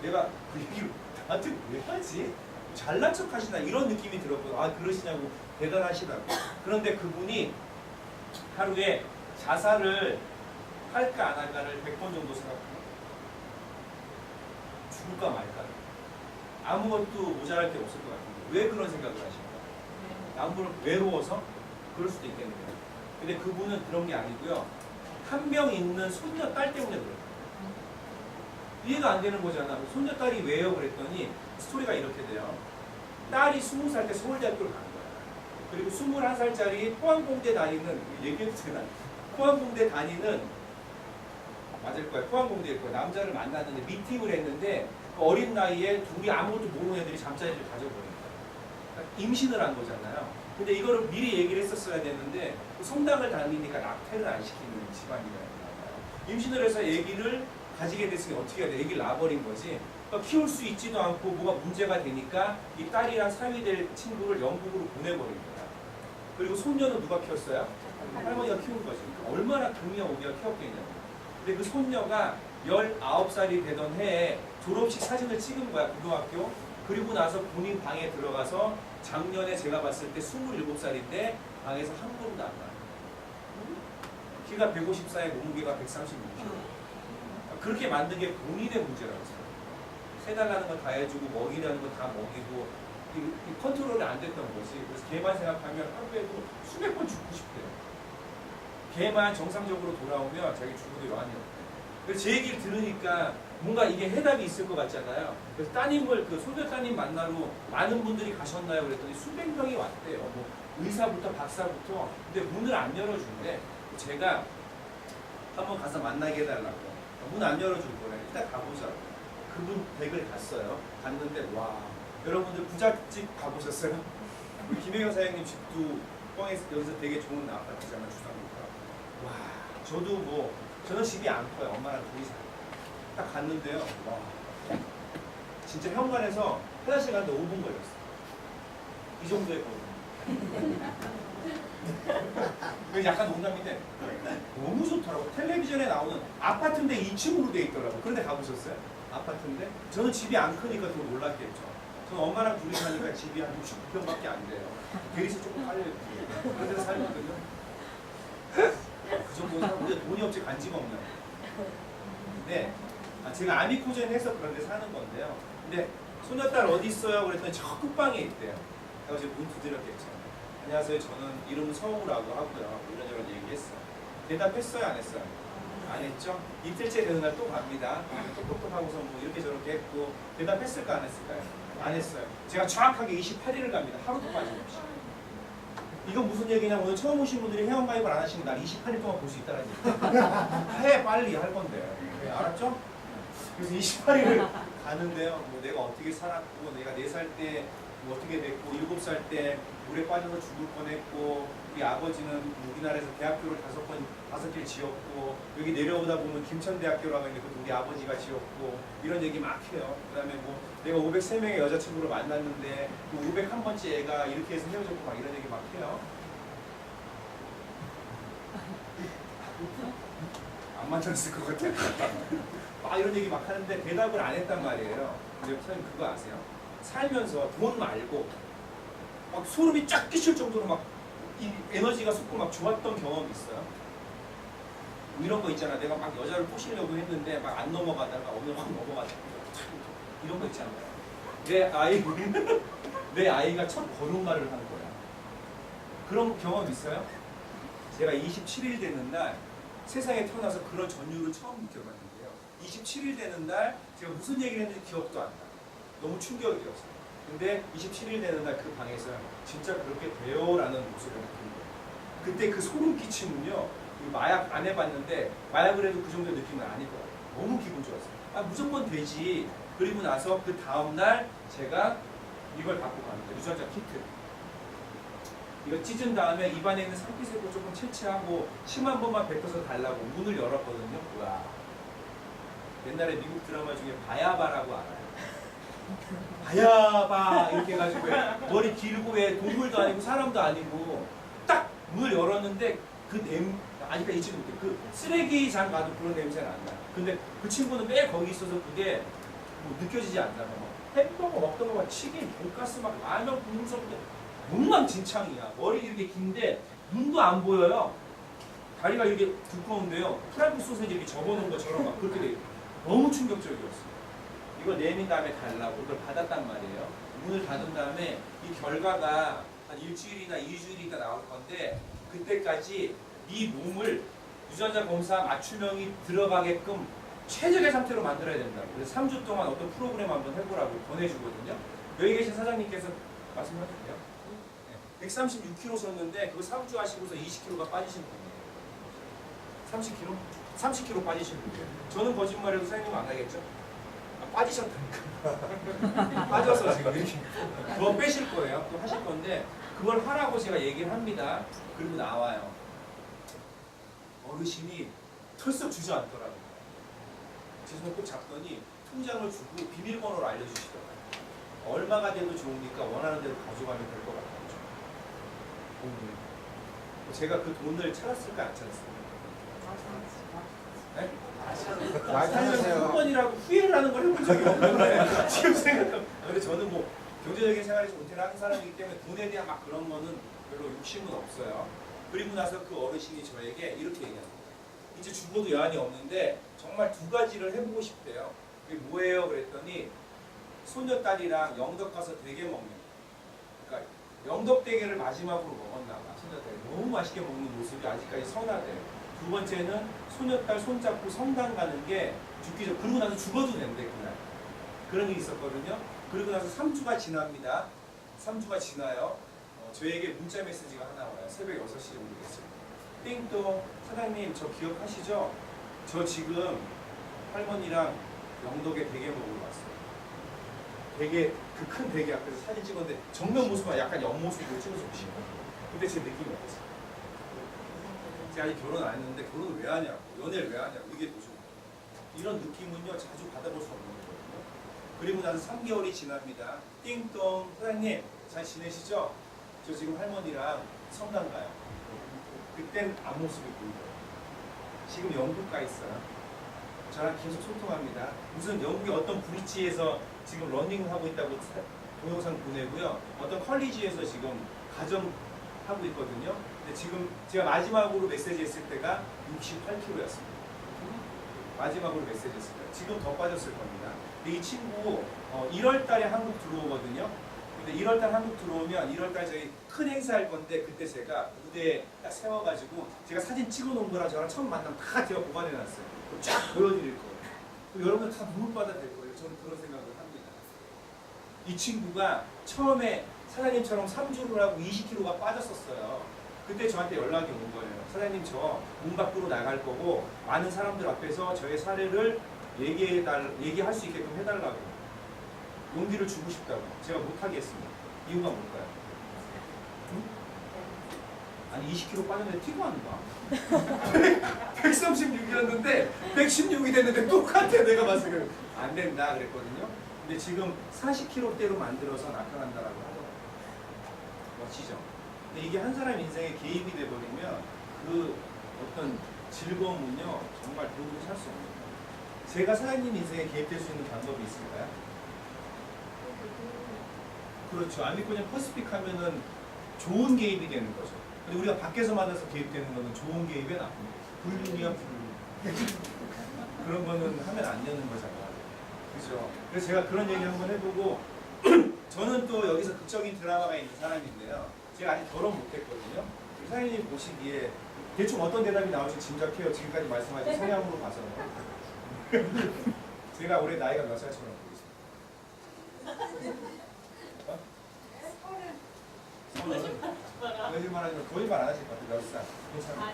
내가 그 얘기를 나한테 왜 하지? 잘난 척 하시나 이런 느낌이 들었거든요. 아 그러시냐고 대단하시다고. 그런데 그분이 하루에 자살을 할까 안 할까를 100번 정도 생각해요. 죽을까 말까. 아무것도 모자랄 게 없을 것 같은데 왜 그런 생각을 하실까? 아무런 외로워서? 그럴 수도 있겠네요. 근데 그분은 그런 게 아니고요. 한 명 있는 손녀딸 때문에 그래요. 이해가 안 되는 거잖아. 손녀딸이 왜요? 그랬더니 스토리가 이렇게 돼요. 딸이 20살 때 서울대학교를 간 거야. 그리고 21살짜리 포항공대 다니는, 얘기해도 되나? 포항공대 다니는, 맞을 거야. 포항공대일 거야. 남자를 만났는데 미팅을 했는데 그 어린 나이에 둘이 아무것도 모르는 애들이 잠자리를 가져버린 거야. 그러니까 임신을 한 거잖아요. 근데 이거를 미리 얘기를 했었어야 됐는데 성당을 다니니까 낙태를 안 시키는 집안이라는 거예요. 임신을 해서 애기를 가지게 됐으니 어떻게 해야 돼? 애기를 낳아버린 거지. 그러니까 키울 수 있지도 않고 뭐가 문제가 되니까 이 딸이랑 사위 될 친구를 영국으로 보내버린 거야. 그리고 손녀는 누가 키웠어요? 할머니가 키운 거지. 그러니까 얼마나 금이야 오기가 키웠겠냐고. 근데 그 손녀가 19살이 되던 해에 졸업식 사진을 찍은 거야, 고등학교. 그리고 나서 본인 방에 들어가서 작년에 제가 봤을 때 27살인데 방에서 한 걸음도 안 나요. 키가 154에 몸무게가 136kg. 그렇게 만든 게 본인의 문제라고 생각해요. 해달라는 거 다 해주고 먹이라는 거 다 먹이고 이 컨트롤이 안 됐던 거지. 그래서 걔만 생각하면 하루에도 수백 번 죽고 싶대요. 걔만 정상적으로 돌아오면 자기 죽어도 여한이 없대요. 그래서 제 얘기를 들으니까 뭔가 이게 해답이 있을 것 같잖아요. 그래서 따님을 그 손녀 따님 만나러 많은 분들이 가셨나요? 그랬더니 수백 명이 왔대요. 뭐 의사부터 박사부터. 근데 문을 안 열어준대. 제가 한번 가서 만나게 해달라고. 문 안 열어줄 거래. 일단 가보자고. 그분 댁을 갔어요. 갔는데 와 여러분들 부잣집 가보셨어요? 우리 김혜경 사장님 집도 뻥에서 여기서 되게 좋은 아파트잖아 주상국가. 와 저도 뭐 저는 집이 안 커요. 엄마랑 둘이 살아요. 딱 갔는데요. 와 진짜 현관에서 화장실 가는데 5분 걸렸어. 이 정도의 거리. 약간 농담인데 너무 좋더라고. 텔레비전에 나오는 아파트인데 2층으로 돼 있더라고. 그런데 가보셨어요? 아파트인데? 저는 집이 안 크니까 더 놀랐겠죠. 저는 엄마랑 둘이 사니까 집이 한 69평밖에 안 돼요. 대리석 조금 깔려있고 그런 데서 살거든요. 그 정도는 우리가 돈이 없지 간지가 없냐. 근데 제가 아미코젠 해서 그런 데 사는 건데요. 근데 손녀딸 어디 있어요? 그랬더니 저 끝방에 있대요. 그래서 문 두드렸겠죠. 안녕하세요. 저는 이름은 서우라고 하고요. 이런저런 얘기했어. 대답했어요? 안 했어요? 안 했죠? 이틀째 되는 날 또 갑니다. 똑똑똑하고서 뭐 이렇게 저렇게 했고 대답했을까 안 했을까요? 안 했어요. 제가 정확하게 28일을 갑니다. 하루도 빠짐없이. 이건 무슨 얘기냐면 오늘 처음 오신 분들이 회원가입을 안 하시면 날 28일 동안 볼 수 있다는 얘기예요. 해 빨리 할 건데. 네, 알았죠? 그래서 28일을 가는데요. 뭐 내가 어떻게 살았고 내가 4살 때 뭐 어떻게 됐고 7살 때 물에 빠져서 죽을 뻔했고 우리 아버지는 우리나라에서 대학교를 5개 지었고 여기 내려오다 보면 김천대학교라고 있는데 그것도 우리 아버지가 지었고 이런 얘기 막 해요. 그 다음에 뭐 내가 503명의 여자친구를 만났는데 그 501번째 애가 이렇게 해서 헤어졌고 막 이런 얘기 막 해요. 안 맞았을 것 같아. 막 이런 얘기 막 하는데 대답을 안 했단 말이에요. 근데 선생님 그거 아세요? 살면서 돈 말고 막 소름이 쫙 끼칠 정도로 막 이 에너지가 솟고 막 좋았던 경험이 있어요. 뭐 이런 거 있잖아. 내가 막 여자를 꼬시려고 했는데 막 안 넘어가다가 어느 막 넘어가다가 이런 거 있잖아요. 내 아이가 첫 걸음마를 하는 거야. 그런 경험 있어요? 제가 27일 되는 날 세상에 태어나서 그런 전율을 처음 느껴봤는데요. 27일 되는 날 제가 무슨 얘기를 했는지 기억도 안 나. 너무 충격이었어요. 근데 27일 되는 날 그 방에서 진짜 그렇게 돼요라는 목소리를 듣는 거예요. 그때 그 소름 끼침은요. 마약 안 해봤는데 마약을 해도 그 정도 느낌은 아닐 것 같아요. 너무 기분 좋았어요. 아 무조건 되지. 그리고 나서 그 다음날 제가 이걸 갖고 갑니다. 유전자 키트. 이거 찢은 다음에 입안에 있는 상피세포 조금 채취하고 침 한 번만 뱉어서 달라고 문을 열었거든요. 와. 옛날에 미국 드라마 중에 바야바라고 알아요? 바야바 이렇게 해가지고 머리 길고 왜 동물도 아니고 사람도 아니고 딱 문을 열었는데 그 아직까지 잊지 못해. 그 쓰레기장 가도 그런 냄새는 안 나. 근데 그 친구는 매 거기 있어서 그게 뭐 느껴지지 않나 봐. 햄버거 먹던 거 막 치킨, 돈가스 막 라면 국물 섞는 엉망진창이야. 머리 이렇게 긴데 눈도 안 보여요. 다리가 이렇게 두꺼운데요. 프라이드 소세지 이렇게 접어놓은 것처럼 막 그렇게 돼 있고 너무 충격적이었어요. 이거 내민 다음에 달라고 이걸 받았단 말이에요. 문을 닫은 다음에 이 결과가 한 일주일이나 2주일이나 나올 건데 그때까지 이 몸을 유전자 검사 맞춤형이 들어가게끔 최적의 상태로 만들어야 된다고. 그래서 3주 동안 어떤 프로그램 한번 해보라고 보내주거든요. 여기 계신 사장님께서 말씀하셔도 돼요? 136kg 섰는데 그거 3주 하시고서 20kg가 빠지신 분이에요. 30kg 빠지신 분이에요. 저는 거짓말해도 사장님은 안 하겠죠? 빠지셨다니까. 빠져서 지금 이렇게 더 빼실 거예요. 또 하실 건데 그걸 하라고 제가 얘기를 합니다. 그리고 나와요. 어르신이 털썩 주저앉더라고요. 제 손을 꼭 잡더니 통장을 주고 비밀번호를 알려주시더라고요. 얼마가 돼도 좋으니까 원하는 대로 가져가면 될 것 같아요. 제가 그 돈을 찾았을까 안 찾았을까? 네? 살면서 한 번이라도 후회를 하는 걸 해본 적이 없는데 지금 생각하면 근데 저는 뭐 경제적인 생활에서 은퇴를 한 사람이기 때문에 돈에 대한 막 그런 거는 별로 욕심은 없어요. 그리고 나서 그 어르신이 저에게 이렇게 얘기합니다. 이제 죽어도 여한이 없는데 정말 2가지를 해보고 싶대요. 그게 뭐예요? 그랬더니 손녀딸이랑 영덕 가서 대게 먹는 거예요. 그러니까 영덕대게를 마지막으로 먹었나 봐. 손녀딸이 너무 맛있게 먹는 모습이 아직까지 선하대요. 2번째는 손녀딸 손잡고 성당 가는 게 죽기 전 그러고 나서 죽어도 된대 그날. 그런 일이 있었거든요. 그리고 나서 3주가 지납니다. 3주가 지나요. 저에게 문자 메시지가 하나 와요. 새벽 6시 정도 됐어요. 띵동 사장님 저 기억하시죠? 저 지금 할머니랑 영덕에 대게 먹으러 왔어요. 대게 그 큰 대게 앞에서 사진 찍었는데 정면 모습과 약간 옆모습으로 찍어서 오시고 그때 제 느낌이 어땠어요? 제가 아직 결혼 안 했는데 결혼을 왜 하냐고 연애를 왜 하냐고 이게 도저히 이런 느낌은요 자주 받아볼 수 없는 거거든요. 그리고 나서 3개월이 지납니다. 띵동 사장님 잘 지내시죠? 저 지금 할머니랑 성당 가요. 그땐 앞모습이 보이더라고요. 지금 영국 가 있어요. 저랑 계속 소통합니다. 무슨 영국의 어떤 브릿지에서 지금 러닝을 하고 있다고 동영상 보내고요. 어떤 컬리지에서 지금 가정하고 있거든요. 근데 지금 제가 마지막으로 메시지 했을 때가 68kg였습니다. 마지막으로 메시지 했을 때. 지금 더 빠졌을 겁니다. 근데 이 친구 1월 달에 한국 들어오거든요. 근데 1월달 한국 들어오면 1월달 저희 큰 행사할 건데 그때 제가 무대에 딱 세워가지고 제가 사진 찍어놓은 거랑 저랑 처음 만나면 다 제가 보관해놨어요. 쫙 보여드릴 거예요. 또 여러분 다 눈물받아 될 거예요. 저는 그런 생각을 합니다. 이 친구가 처음에 사장님처럼 3주를 하고 20kg가 빠졌었어요. 그때 저한테 연락이 온 거예요. 사장님 저 문 밖으로 나갈 거고 많은 사람들 앞에서 저의 사례를 얘기할 수 있게끔 해달라고 용기를 주고 싶다고. 제가 못하게 했습니다. 이유가 뭘까요? 응? 아니 20kg 빠졌는데 티가 안 나. 136이었는데 116이 됐는데 똑같아. 내가 봤을 때 안 된다 그랬거든요. 근데 지금 40kg대로 만들어서 나타난다라고 하더라고요. 멋지죠? 근데 이게 한 사람 인생에 개입이 돼버리면 그 어떤 즐거움은요 정말 도움을 살 수 없는 거예요. 제가 사장님 인생에 개입될 수 있는 방법이 있을까요? 그렇죠. 안 믿고 그냥 퍼스픽 하면은 좋은 개입이 되는 거죠. 근데 우리가 밖에서 만나서 개입되는 거는 좋은 개입에 나쁩니다. 불륜이야 불륜. 그런 거는 하면 안 되는 거잖아요. 그죠? 그래서 제가 그런 얘기 한번 해보고 저는 또 여기서 극적인 드라마가 있는 사람인데요. 제가 아직 결혼 못했거든요. 사장님 보시기에 대충 어떤 대답이 나올지 짐작해요. 지금까지 말씀하신 성향으로 봐서는. 제가 올해 나이가 몇 살처럼 보이세요? 거짓말 하지 마. 거짓말 안 하실 것 같아요. 몇 살? 괜찮아요.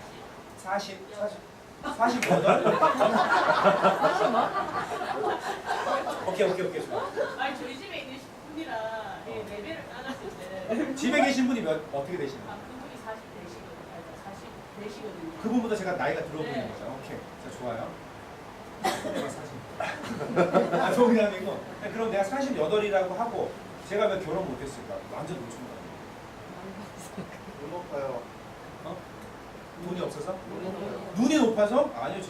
40? 48? 오케이 좋아. 아니 저희 집에 있는 식구분이랑 레벨을 따졌을 때 집에 계신 분이 어떻게 되시나요? 아 그분이 44시거든요. 그분보다 제가 나이가 들어 보이는 네. 거죠. 오케이. 자, 좋아요. 내가 40. 아, 농담이고. 그럼 내가 48이라고 하고 제가 왜 결혼 못했을까? 완전 놓친 거예요. 못 높아요. 어? 돈이 없어서? 눈이 높아서? 아니요,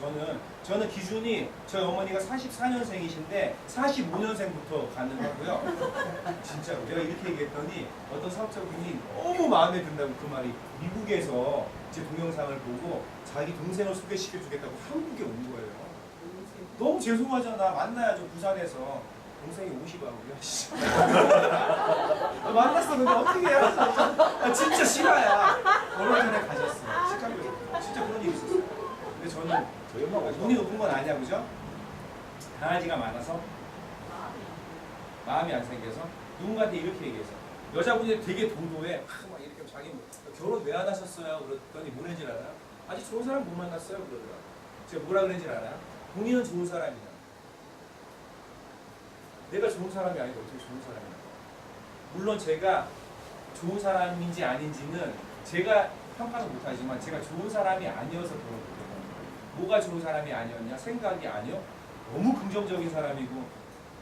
저는 기준이 저희 어머니가 44년생이신데 45년생부터 가능하고요. 진짜로 제가 이렇게 얘기했더니 어떤 사업자분이 너무 마음에 든다고 그 말이 미국에서 제 동영상을 보고 자기 동생을 소개시켜 주겠다고 한국에 온 거예요. 너무 죄송하잖아. 만나야죠, 부산에서. 동생이 50하고요. 만났어. 근데 어떻게 해야 아, 진짜 실화야. 얼마 전에 가셨어. 시카고에. 진짜 그런 일이 있었어요. 근데 저는 눈이 높은 건 아니야, 그죠? 강아지가 많아서 마음이 안 생겨서 누군가한테 이렇게 얘기해서 여자분이 되게 도도해. 막 이렇게 자기 결혼 왜 안 하셨어요? 그랬더니 뭐랬는지 알아요? 아직 좋은 사람 못 만났어요. 그러더라고요. 제가 뭐라 그랬는지 알아요? 본인은 좋은 사람이다. 내가 좋은 사람이 아닌데 어떻게 좋은 사람이냐. 물론 제가 좋은 사람인지 아닌지는 제가 평가는 못하지만 제가 좋은 사람이 아니어서 그런 거예요. 뭐가 좋은 사람이 아니었냐? 생각이 아니요. 너무 긍정적인 사람이고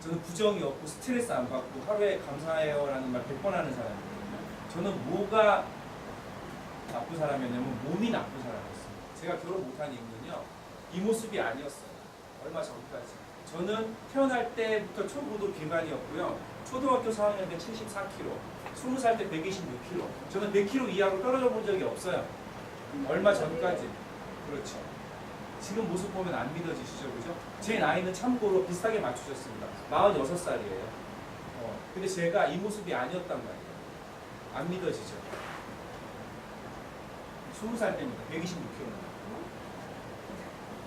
저는 부정이 없고 스트레스 안 받고 하루에 감사해요 라는 말 100번 하는 사람이거든요. 저는 뭐가 나쁜 사람이었냐면 몸이 나쁜 사람이었어요. 제가 결혼 못한 이유는요. 이 모습이 아니었어요. 얼마 전까지. 저는 태어날 때부터 초고도 비만이었고요. 초등학교 4학년 때 74kg, 20살 때 126kg. 저는 100kg 이하로 떨어져 본 적이 없어요. 얼마 전까지. 그렇죠. 지금 모습 보면 안 믿어지시죠, 그죠? 제 나이는 참고로 비슷하게 맞추셨습니다. 46살이에요. 근데 제가 이 모습이 아니었단 말이에요. 안 믿어지죠? 20살 때입니다. 126kg.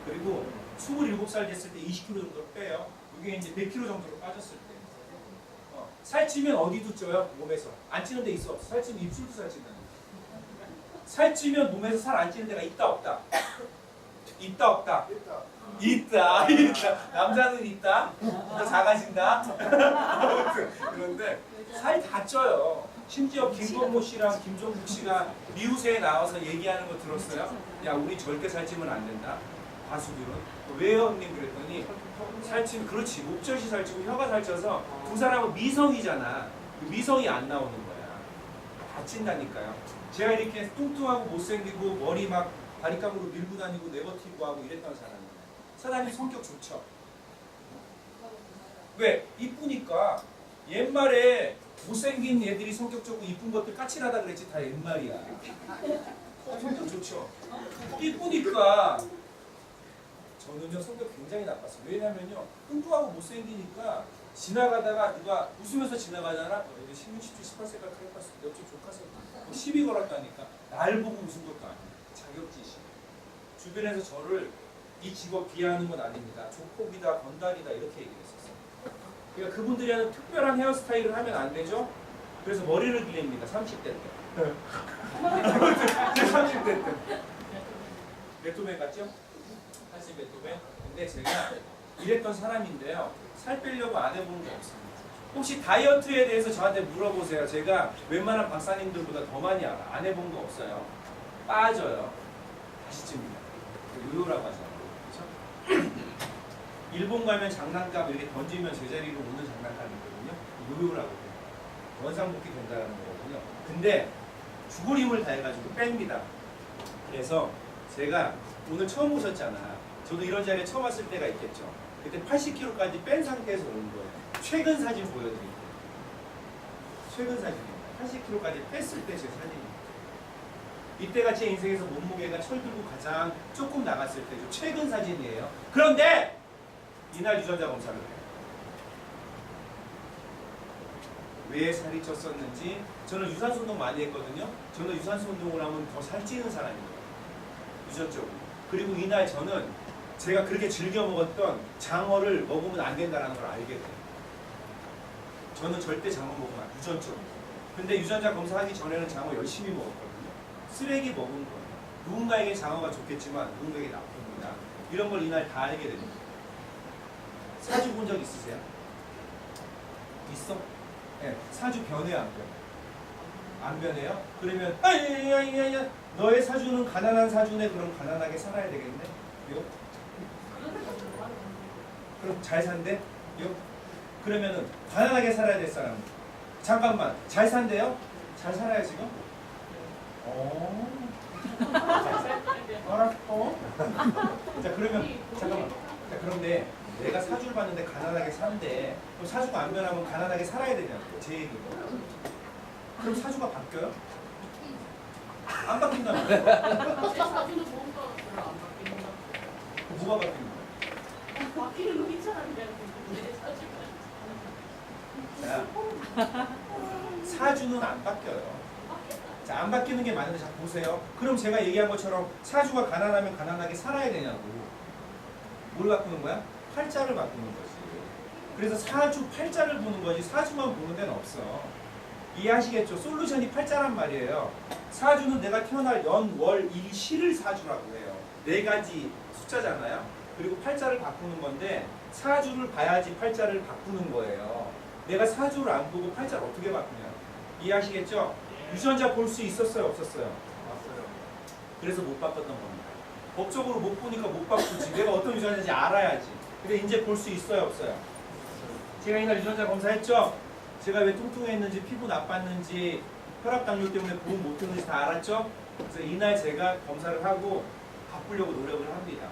그리고 27살 됐을 때 20kg 정도 빼요. 이게 이제 100kg 정도로 빠졌을 때. 살찌면 어디도 쪄요? 몸에서. 안 찌는 데 있어? 없어? 살찌면 입술도 살찐다는 거예요. 살찌면 몸에서 살 안 찌는 데가 있다 없다? 있다 없다? 있다. 남자는 있다. 더 작아진다. 그런데 살 다 쪄요. 심지어 김건모 씨랑 김종국 씨가 미우새에 나와서 얘기하는 거 들었어요? 야, 우리 절대 살찌면 안 된다. 가수들은. 왜요, 형님? 그랬더니 살찌면 그렇지. 목젖이 살찌고 혀가 살쪄서 두 사람은 미성이잖아. 미성이 안 나오는 거야. 다친다니까요. 제가 이렇게 뚱뚱하고 못생기고 머리 막 바리깡으로 밀고 다니고 네거티브 하고 이랬던 사람이에요. 사장님 성격 좋죠? 왜? 이쁘니까. 옛말에 못생긴 애들이 성격적으로 이쁜 것들 까칠하다 그랬지. 다 옛말이야. 성격 좋죠? 이쁘니까 저는요 성격 굉장히 나빴어요. 왜냐면요 뚱뚱하고 못생기니까 지나가다가 누가 웃으면서 지나가잖아. 여기 16, 17, 18세가 그래 봤을 때 옆집 조카서 뭐 시비 걸었다니까. 날 보고 웃은 것도 아니에요. 자격지심. 주변에서 저를 이 직업 비하하는 건 아닙니다. 조폭이다, 건달이다 이렇게 얘기를 했었어요. 그러니까 그분들이 하는 특별한 헤어스타일을 하면 안 되죠. 그래서 머리를 기릅니다. 30대 때. 제 30대 때. 베토벤 같죠? 사실 베토벤. 근데 제가 이랬던 사람인데요. 살 빼려고 안 해본 게 없습니다. 혹시 다이어트에 대해서 저한테 물어보세요. 제가 웬만한 박사님들보다 더 많이 알아. 안 해본 거 없어요. 빠져요. 다시 찝니다. 요요라고 하잖아요. 그렇죠? 일본 가면 장난감 이렇게 던지면 제자리로 오는 장난감이 있거든요. 요요라고 해요. 원상복귀 된다는 거거든요. 근데 죽을 힘을 다해가지고 뺍니다. 그래서 제가 오늘 처음 오셨잖아. 저도 이런 자리에 처음 왔을 때가 있겠죠. 그때 80kg까지 뺀 상태에서 온 거예요. 최근 사진 보여드릴게요. 최근 사진입니다. 80kg까지 뺐을 때 제 사진입니다. 이때가 제 인생에서 몸무게가 철들고 가장 조금 나갔을 때죠. 최근 사진이에요. 그런데 이날 유전자 검사를 해요. 왜 살이 쪘었는지. 저는 유산소 운동 많이 했거든요. 저는 유산소 운동을 하면 더 살찌는 사람이에요. 유전적으로. 그리고 이날 저는 제가 그렇게 즐겨 먹었던 장어를 먹으면 안 된다는 걸 알게 돼요. 저는 절대 장어 먹으면 안 돼요. 유전적으로. 근데 유전자 검사하기 전에는 장어 열심히 먹었거든요. 쓰레기 먹은 거예요. 누군가에게 장어가 좋겠지만 누군가에게 나쁩니다. 이런 걸 이날 다 알게 됩니다. 사주 본 적 있으세요? 있어? 네. 사주 변해요, 안 변해요? 안 변해요? 그러면 아야야야야 너의 사주는 가난한 사주네. 그럼 가난하게 살아야 되겠네? 요? 그럼 잘 산대? 요? 그러면은 가난하게 살아야 될 사람. 잠깐만, 잘 산대요? 잘 살아야 지금? 알았어. 자 그러면 잠깐만. 자 그런데 내가 사주를 봤는데 가난하게 산대. 그럼 사주가 안 변하면 가난하게 살아야 되냐고. 제 얘기고. 그럼 사주가 바뀌어요? 안 바뀐다면. 제 사주는 뭔가 별로 안 바뀌는 거. 뭐가 바뀌는 거야? 바뀌는 거 있잖아요. 내 사주가. 자, 사주는 안 바뀌어요. 자, 안 바뀌는 게 맞는데 자 보세요. 그럼 제가 얘기한 것처럼 사주가 가난하면 가난하게 살아야 되냐고. 뭘 바꾸는 거야? 팔자를 바꾸는 거지. 그래서 사주 팔자를 보는 거지 사주만 보는 데는 없어. 이해하시겠죠? 솔루션이 팔자란 말이에요. 사주는 내가 태어날 연, 월, 일, 시를 사주라고 해요. 4가지 숫자잖아요. 그리고 팔자를 바꾸는 건데 사주를 봐야지 팔자를 바꾸는 거예요. 내가 사주를 안 보고 팔자를 어떻게 바꾸냐. 이해하시겠죠? 유전자 볼 수 있었어요? 없었어요? 왔어요. 그래서 못 바꿨던 겁니다. 법적으로 못 보니까 못 바꾸지. 내가 어떤 유전자인지 알아야지. 근데 이제 볼 수 있어요? 없어요? 제가 이날 유전자 검사했죠? 제가 왜 뚱뚱했는지, 피부 나빴는지, 혈압 당뇨 때문에 보험 못 했는지 다 알았죠? 그래서 이날 제가 검사를 하고 바꾸려고 노력을 합니다.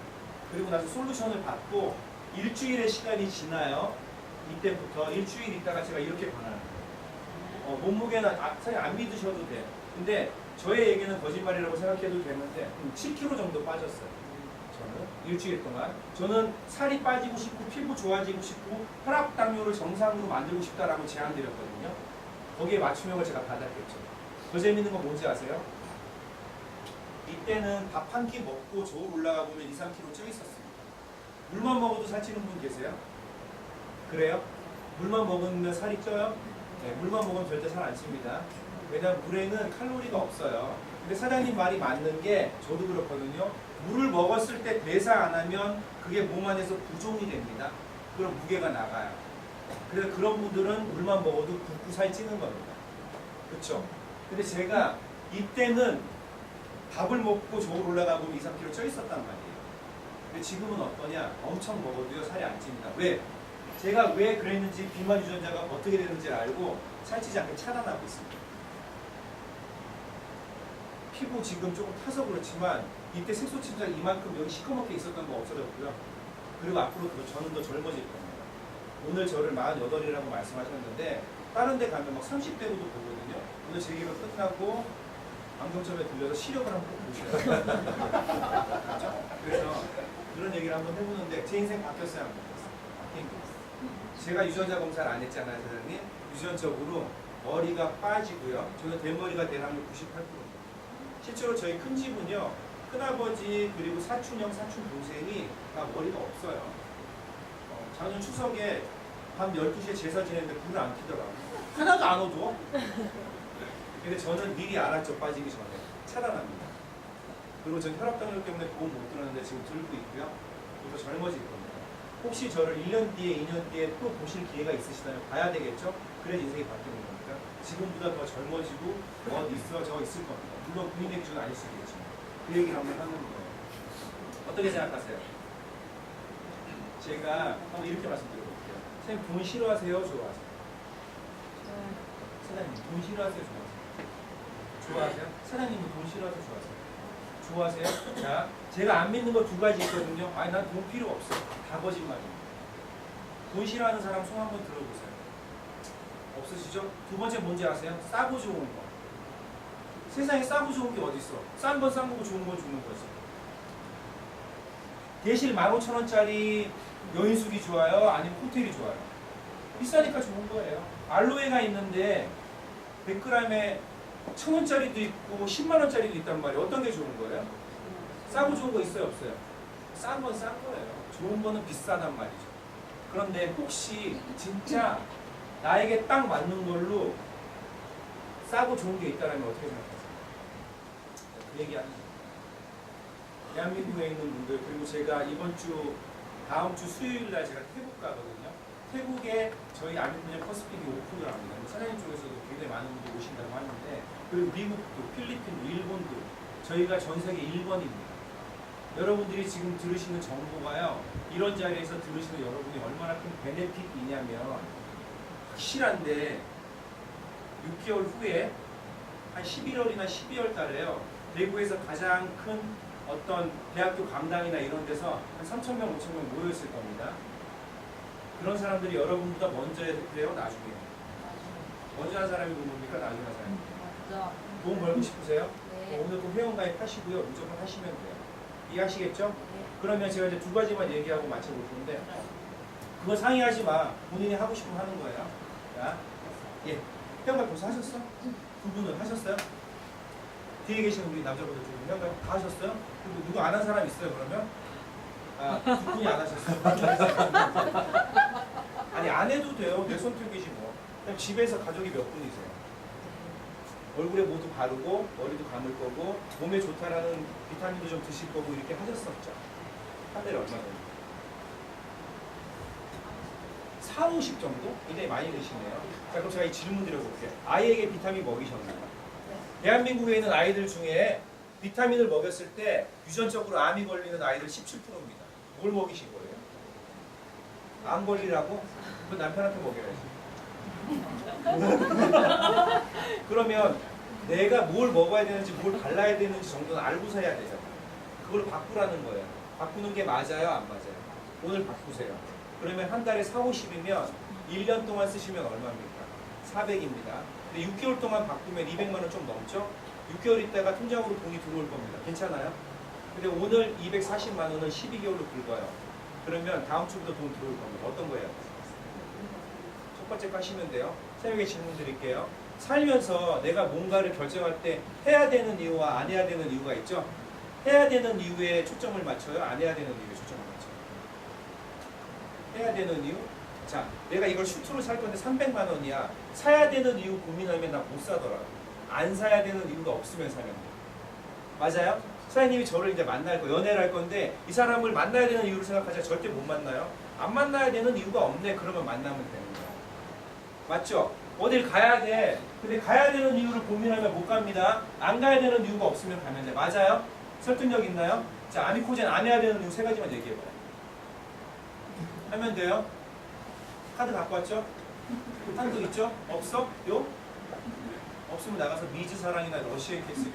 그리고 나서 솔루션을 받고 일주일의 시간이 지나요. 이때부터 일주일 있다가 제가 이렇게 변하는 거예요. 몸무게는 사실 안 믿으셔도 돼요. 근데 저의 얘기는 거짓말이라고 생각해도 되는데 7kg 정도 빠졌어요. 저는 일주일 동안 저는 살이 빠지고 싶고 피부 좋아지고 싶고 혈압 당뇨를 정상으로 만들고 싶다라고 제안드렸거든요. 거기에 맞춤형을 제가 받았겠죠. 더 재밌는 건 뭔지 아세요? 이때는 밥 한 끼 먹고 저울 올라가 보면 2, 3kg 쪄 있었습니다. 물만 먹어도 살찌는 분 계세요? 그래요? 물만 먹으면 살이 쪄요? 네, 물만 먹으면 절대 살 안 찝니다. 왜냐하면 물에는 칼로리가 없어요. 근데 사장님 말이 맞는 게 저도 그렇거든요. 물을 먹었을 때 대사 안 하면 그게 몸 안에서 부종이 됩니다. 그럼 무게가 나가요. 그래서 그런 분들은 물만 먹어도 붓고 살찌는 겁니다. 그렇죠? 근데 제가 이때는 밥을 먹고 저울 올라가고 2, 3kg 쪄 있었단 말이에요. 근데 지금은 어떠냐? 엄청 먹어도요 살이 안 찝니다. 왜? 제가 왜 그랬는지 비만 유전자가 어떻게 되는지를 알고 살찌지 않게 차단하고 있습니다. 피부 지금 조금 타서 그렇지만 이때 색소 침착 이만큼 여기 시커멓게 있었던 거 없어졌고요. 그리고 앞으로 저는 더 젊어질 겁니다. 오늘 저를 48이라고 말씀하셨는데 다른 데 가면 막 30대로도 보거든요. 오늘 제 얘기가 끝나고 안경점에 들려서 시력을 한번 꼭 보셔야 돼요. 그렇죠? 그래서 그런 얘기를 한번 해보는데 제 인생 바뀌었어요, 안 바뀌었어요? 바뀐 거. 제가 유전자 검사를 안 했잖아요, 사장님. 유전적으로 머리가 빠지고요. 저는 대머리가 된 확률 98%입니다. 실제로 저희 큰 집은요, 큰아버지 그리고 사촌형, 사촌 동생이 다 머리가 없어요. 작년 추석에 밤 12시에 제사 지냈는데 불을 안 켜더라고요. 하나도 안 어두워. 근데 저는 미리 알았죠, 빠지기 전에. 차단합니다. 그리고 전 혈압당력 때문에 보험 못 들었는데 지금 들고 있고요. 또 젊어질 겁니다. 혹시 저를 1년 뒤에, 2년 뒤에 또 보실 기회가 있으시다면 봐야 되겠죠? 그래야 인생이 바뀌는 거니까. 지금보다 더 젊어지고 저 있을 겁니다. 물론 본인의 기준은 아닐 수도 있지만. 그 얘기를 한번 하는 거예요. 어떻게 생각하세요? 제가 한번 이렇게 말씀드려볼게요. 선생님 돈 싫어하세요? 좋아하세요? 사장님 돈 싫어하세요? 좋아하세요? 좋아하세요? 사장님은 돈 싫어하세요? 좋아하세요? 좋아하세요? 자, 제가 안 믿는 거 두 가지 있거든요. 아니 난 돈 필요 없어. 다 거짓말입니다. 돈 싫어하는 사람 손 한번 들어보세요. 없으시죠? 두 번째 뭔지 아세요? 싸고 좋은 거. 세상에 싸고 좋은 게 어디 있어? 싼 건 싼 거고 좋은 건 좋은 거지. 대실 15,000원짜리 여인숙이 좋아요? 아니면 호텔이 좋아요? 비싸니까 좋은 거예요. 알로에가 있는데 100g에 1,000원짜리도 있고 10만원짜리도 있단 말이에요. 어떤 게 좋은 거예요? 싸고 좋은 거 있어요? 없어요? 싼 건 싼 거예요. 좋은 거는 비싸단 말이죠. 그런데 혹시 진짜 나에게 딱 맞는 걸로 싸고 좋은 게 있다면 어떻게 생각하세요? 그 얘기하는 거예요. 대한민국에 있는 분들, 그리고 제가 다음 주 수요일 날 제가 태국 가거든요. 태국에 저희 아미분야 퍼스픽이 오픈을 합니다. 사장님 쪽에서도 굉장히 많은 분들이 오신다고 하는데, 그리고 미국도, 필리핀도, 일본도 저희가 전 세계 1번입니다. 여러분들이 지금 들으시는 정보가요, 이런 자리에서 들으시는 여러분이 얼마나 큰 베네핏이냐면, 확실한데 6개월 후에 한 11월이나 12월 달에요, 대구에서 가장 큰 어떤 대학교 강당이나 이런 데서 한 3,000명, 5,000명 모여있을 겁니다. 그런 사람들이 여러분보다 먼저 해요, 나중에? 먼저 한 사람이 누굽니까? 나중에 한 사람이? 맞죠. 돈 벌고 싶으세요? 네. 오늘 그 회원가입 하시고요. 무조건 하시면 돼요. 이해하시겠죠? 네. 그러면 제가 이제 두 가지만 얘기하고 마쳐볼 건데, 그거 상의하지 마. 본인이 하고 싶으면 하는 거예요. 자, 예. 회원가입 벌써 하셨어? 두 분은 하셨어요? 뒤에 계신 우리 남자분들 두 분 회원가입 다 하셨어요? 그리고 누구 안 한 사람 있어요, 그러면? 아, 두 분이 안 하셨어요. 아니, 안 해도 돼요. 내 손톱이지 뭐. 그냥 집에서 가족이 몇 분이세요? 얼굴에 모두 바르고 머리도 감을 거고 몸에 좋다라는 비타민도 좀 드실 거고 이렇게 하셨었죠. 한 달에 얼마 정도? 4, 50 정도? 굉장히 많이 드시네요. 자, 그럼 제가 이 질문 드려볼게요. 아이에게 비타민 먹이셨나요? 대한민국에 있는 아이들 중에 비타민을 먹였을 때 유전적으로 암이 걸리는 아이들 17%입니다. 뭘 먹이신 거예요? 암 걸리라고? 그럼 남편한테 먹여야지. 그러면 내가 뭘 먹어야 되는지 뭘 발라야 되는지 정도는 알고서 해야 되잖아요. 그걸 바꾸라는 거예요. 바꾸는 게 맞아요? 안 맞아요? 오늘 바꾸세요. 그러면 한 달에 4, 50이면 1년 동안 쓰시면 얼마입니까? 400입니다. 근데 6개월 동안 바꾸면 200만 원 좀 넘죠? 6개월 있다가 통장으로 돈이 들어올 겁니다. 괜찮아요? 근데 오늘 240만 원은 12개월로 긁어요. 그러면 다음 주부터 돈 들어올 겁니다. 어떤 거예요? 첫 번째 거 하시면 돼요. 새벽에 질문 드릴게요. 살면서 내가 뭔가를 결정할 때 해야 되는 이유와 안 해야 되는 이유가 있죠? 해야 되는 이유에 초점을 맞춰요? 안 해야 되는 이유에 초점을 맞춰요? 해야 되는 이유? 자, 내가 이걸 슈트로 살 건데 300만 원이야. 사야 되는 이유 고민하면 나 못 사더라고. 안 사야 되는 이유가 없으면 사는 거예요. 맞아요? 사장님이 저를 이제 만날 거, 연애를 할 건데 이 사람을 만나야 되는 이유를 생각하자 절대 못 만나요. 안 만나야 되는 이유가 없네. 그러면 만나면 되는 거예요. 맞죠? 어딜 가야 돼. 근데 가야 되는 이유를 고민하면 못 갑니다. 안 가야 되는 이유가 없으면 가면 돼. 맞아요? 설득력 있나요? 자, 아미코젠 안 해야 되는 이유 3가지만 얘기해봐요. 하면 돼요? 카드 갖고 왔죠? 한국 있죠? 없어? 요? 없으면 나가서 미즈 사랑이나 러시아 캐슬.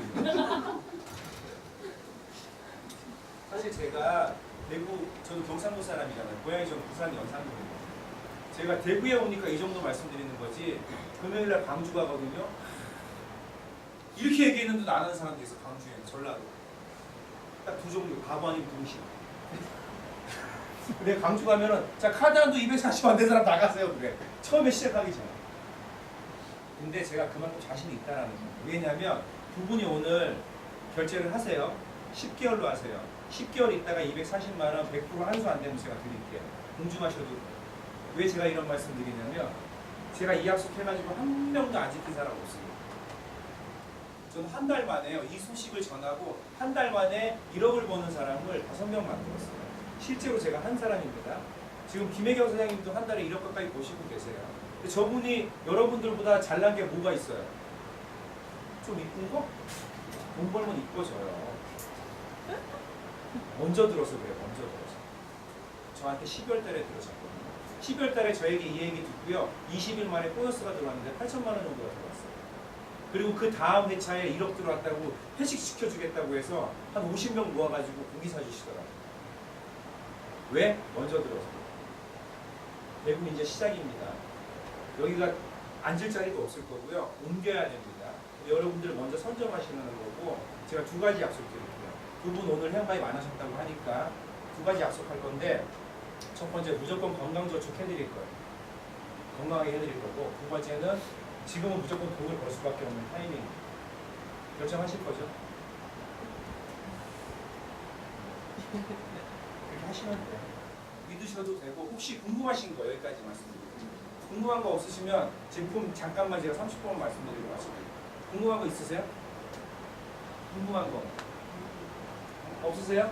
사실 제가 대구, 저도 경상도 사람이잖아요. 고향이 전 부산 연산도입니다. 제가 대구에 오니까 이 정도 말씀드리는 거지, 금요일날 광주 가거든요. 이렇게 얘기했는데도 안 하는 사람도 있어. 광주에 전라도 딱 두 종류, 바보 아닌 붕신. 근데 강주 가면은 자 카드 한도 240만 된 사람 나가세요 그래. 처음에 시작하기 전에. 근데 제가 그만큼 자신이 있다라는 거예요. 왜냐면 두 분이 오늘 결제를 하세요. 10개월로 하세요. 10개월 있다가 240만 원 100% 환수 안 되면 제가 드릴게요. 공중하셔도. 왜 제가 이런 말씀 드리냐면 제가 이 약속 해가지고 한 명도 안 지킨 사람 없습니다. 저는 한 달 만에요. 이 소식을 전하고 한 달 만에 1억을 버는 사람을 5명 만들었어요. 실제로 제가 한 사람입니다. 지금 김혜경 사장님도 한 달에 1억 가까이 보시고 계세요. 근데 저분이 여러분들보다 잘난 게 뭐가 있어요? 좀 이쁜 거? 돈 벌면 이뻐져요. 먼저 들어서 그래요. 먼저 들어서. 저한테 12월 달에 들어섰거든요. 12월 달에 저에게 이 얘기 듣고요. 20일 만에 보너스가 들어왔는데 8천만 원 정도가 들어왔어요. 그리고 그 다음 회차에 1억 들어왔다고 회식 시켜주겠다고 해서 한 50명 모아가지고 고기 사주시더라고요. 왜? 먼저 들어서. 대구 이제 시작입니다. 여기가 앉을 자리도 없을 거고요. 옮겨야 됩니다. 여러분들 먼저 선점하시는 거고 제가 두 가지 약속드릴게요. 두 분 오늘 회원가입 안 하셨다고 하니까 두 가지 약속할 건데 첫 번째 무조건 건강저축 해드릴 거예요. 건강하게 해드릴 거고 두 번째는 지금은 무조건 돈을 벌 수밖에 없는 타이밍 결정하실 거죠? 그렇게 하시면 돼요. 믿으셔도 되고 혹시 궁금하신 거 여기까지 말씀드릴게요. 궁금한 거 없으시면 제품 잠깐만 제가 30분만 말씀드리고 마실게요. 궁금한 거 있으세요? 궁금한 거 없으세요?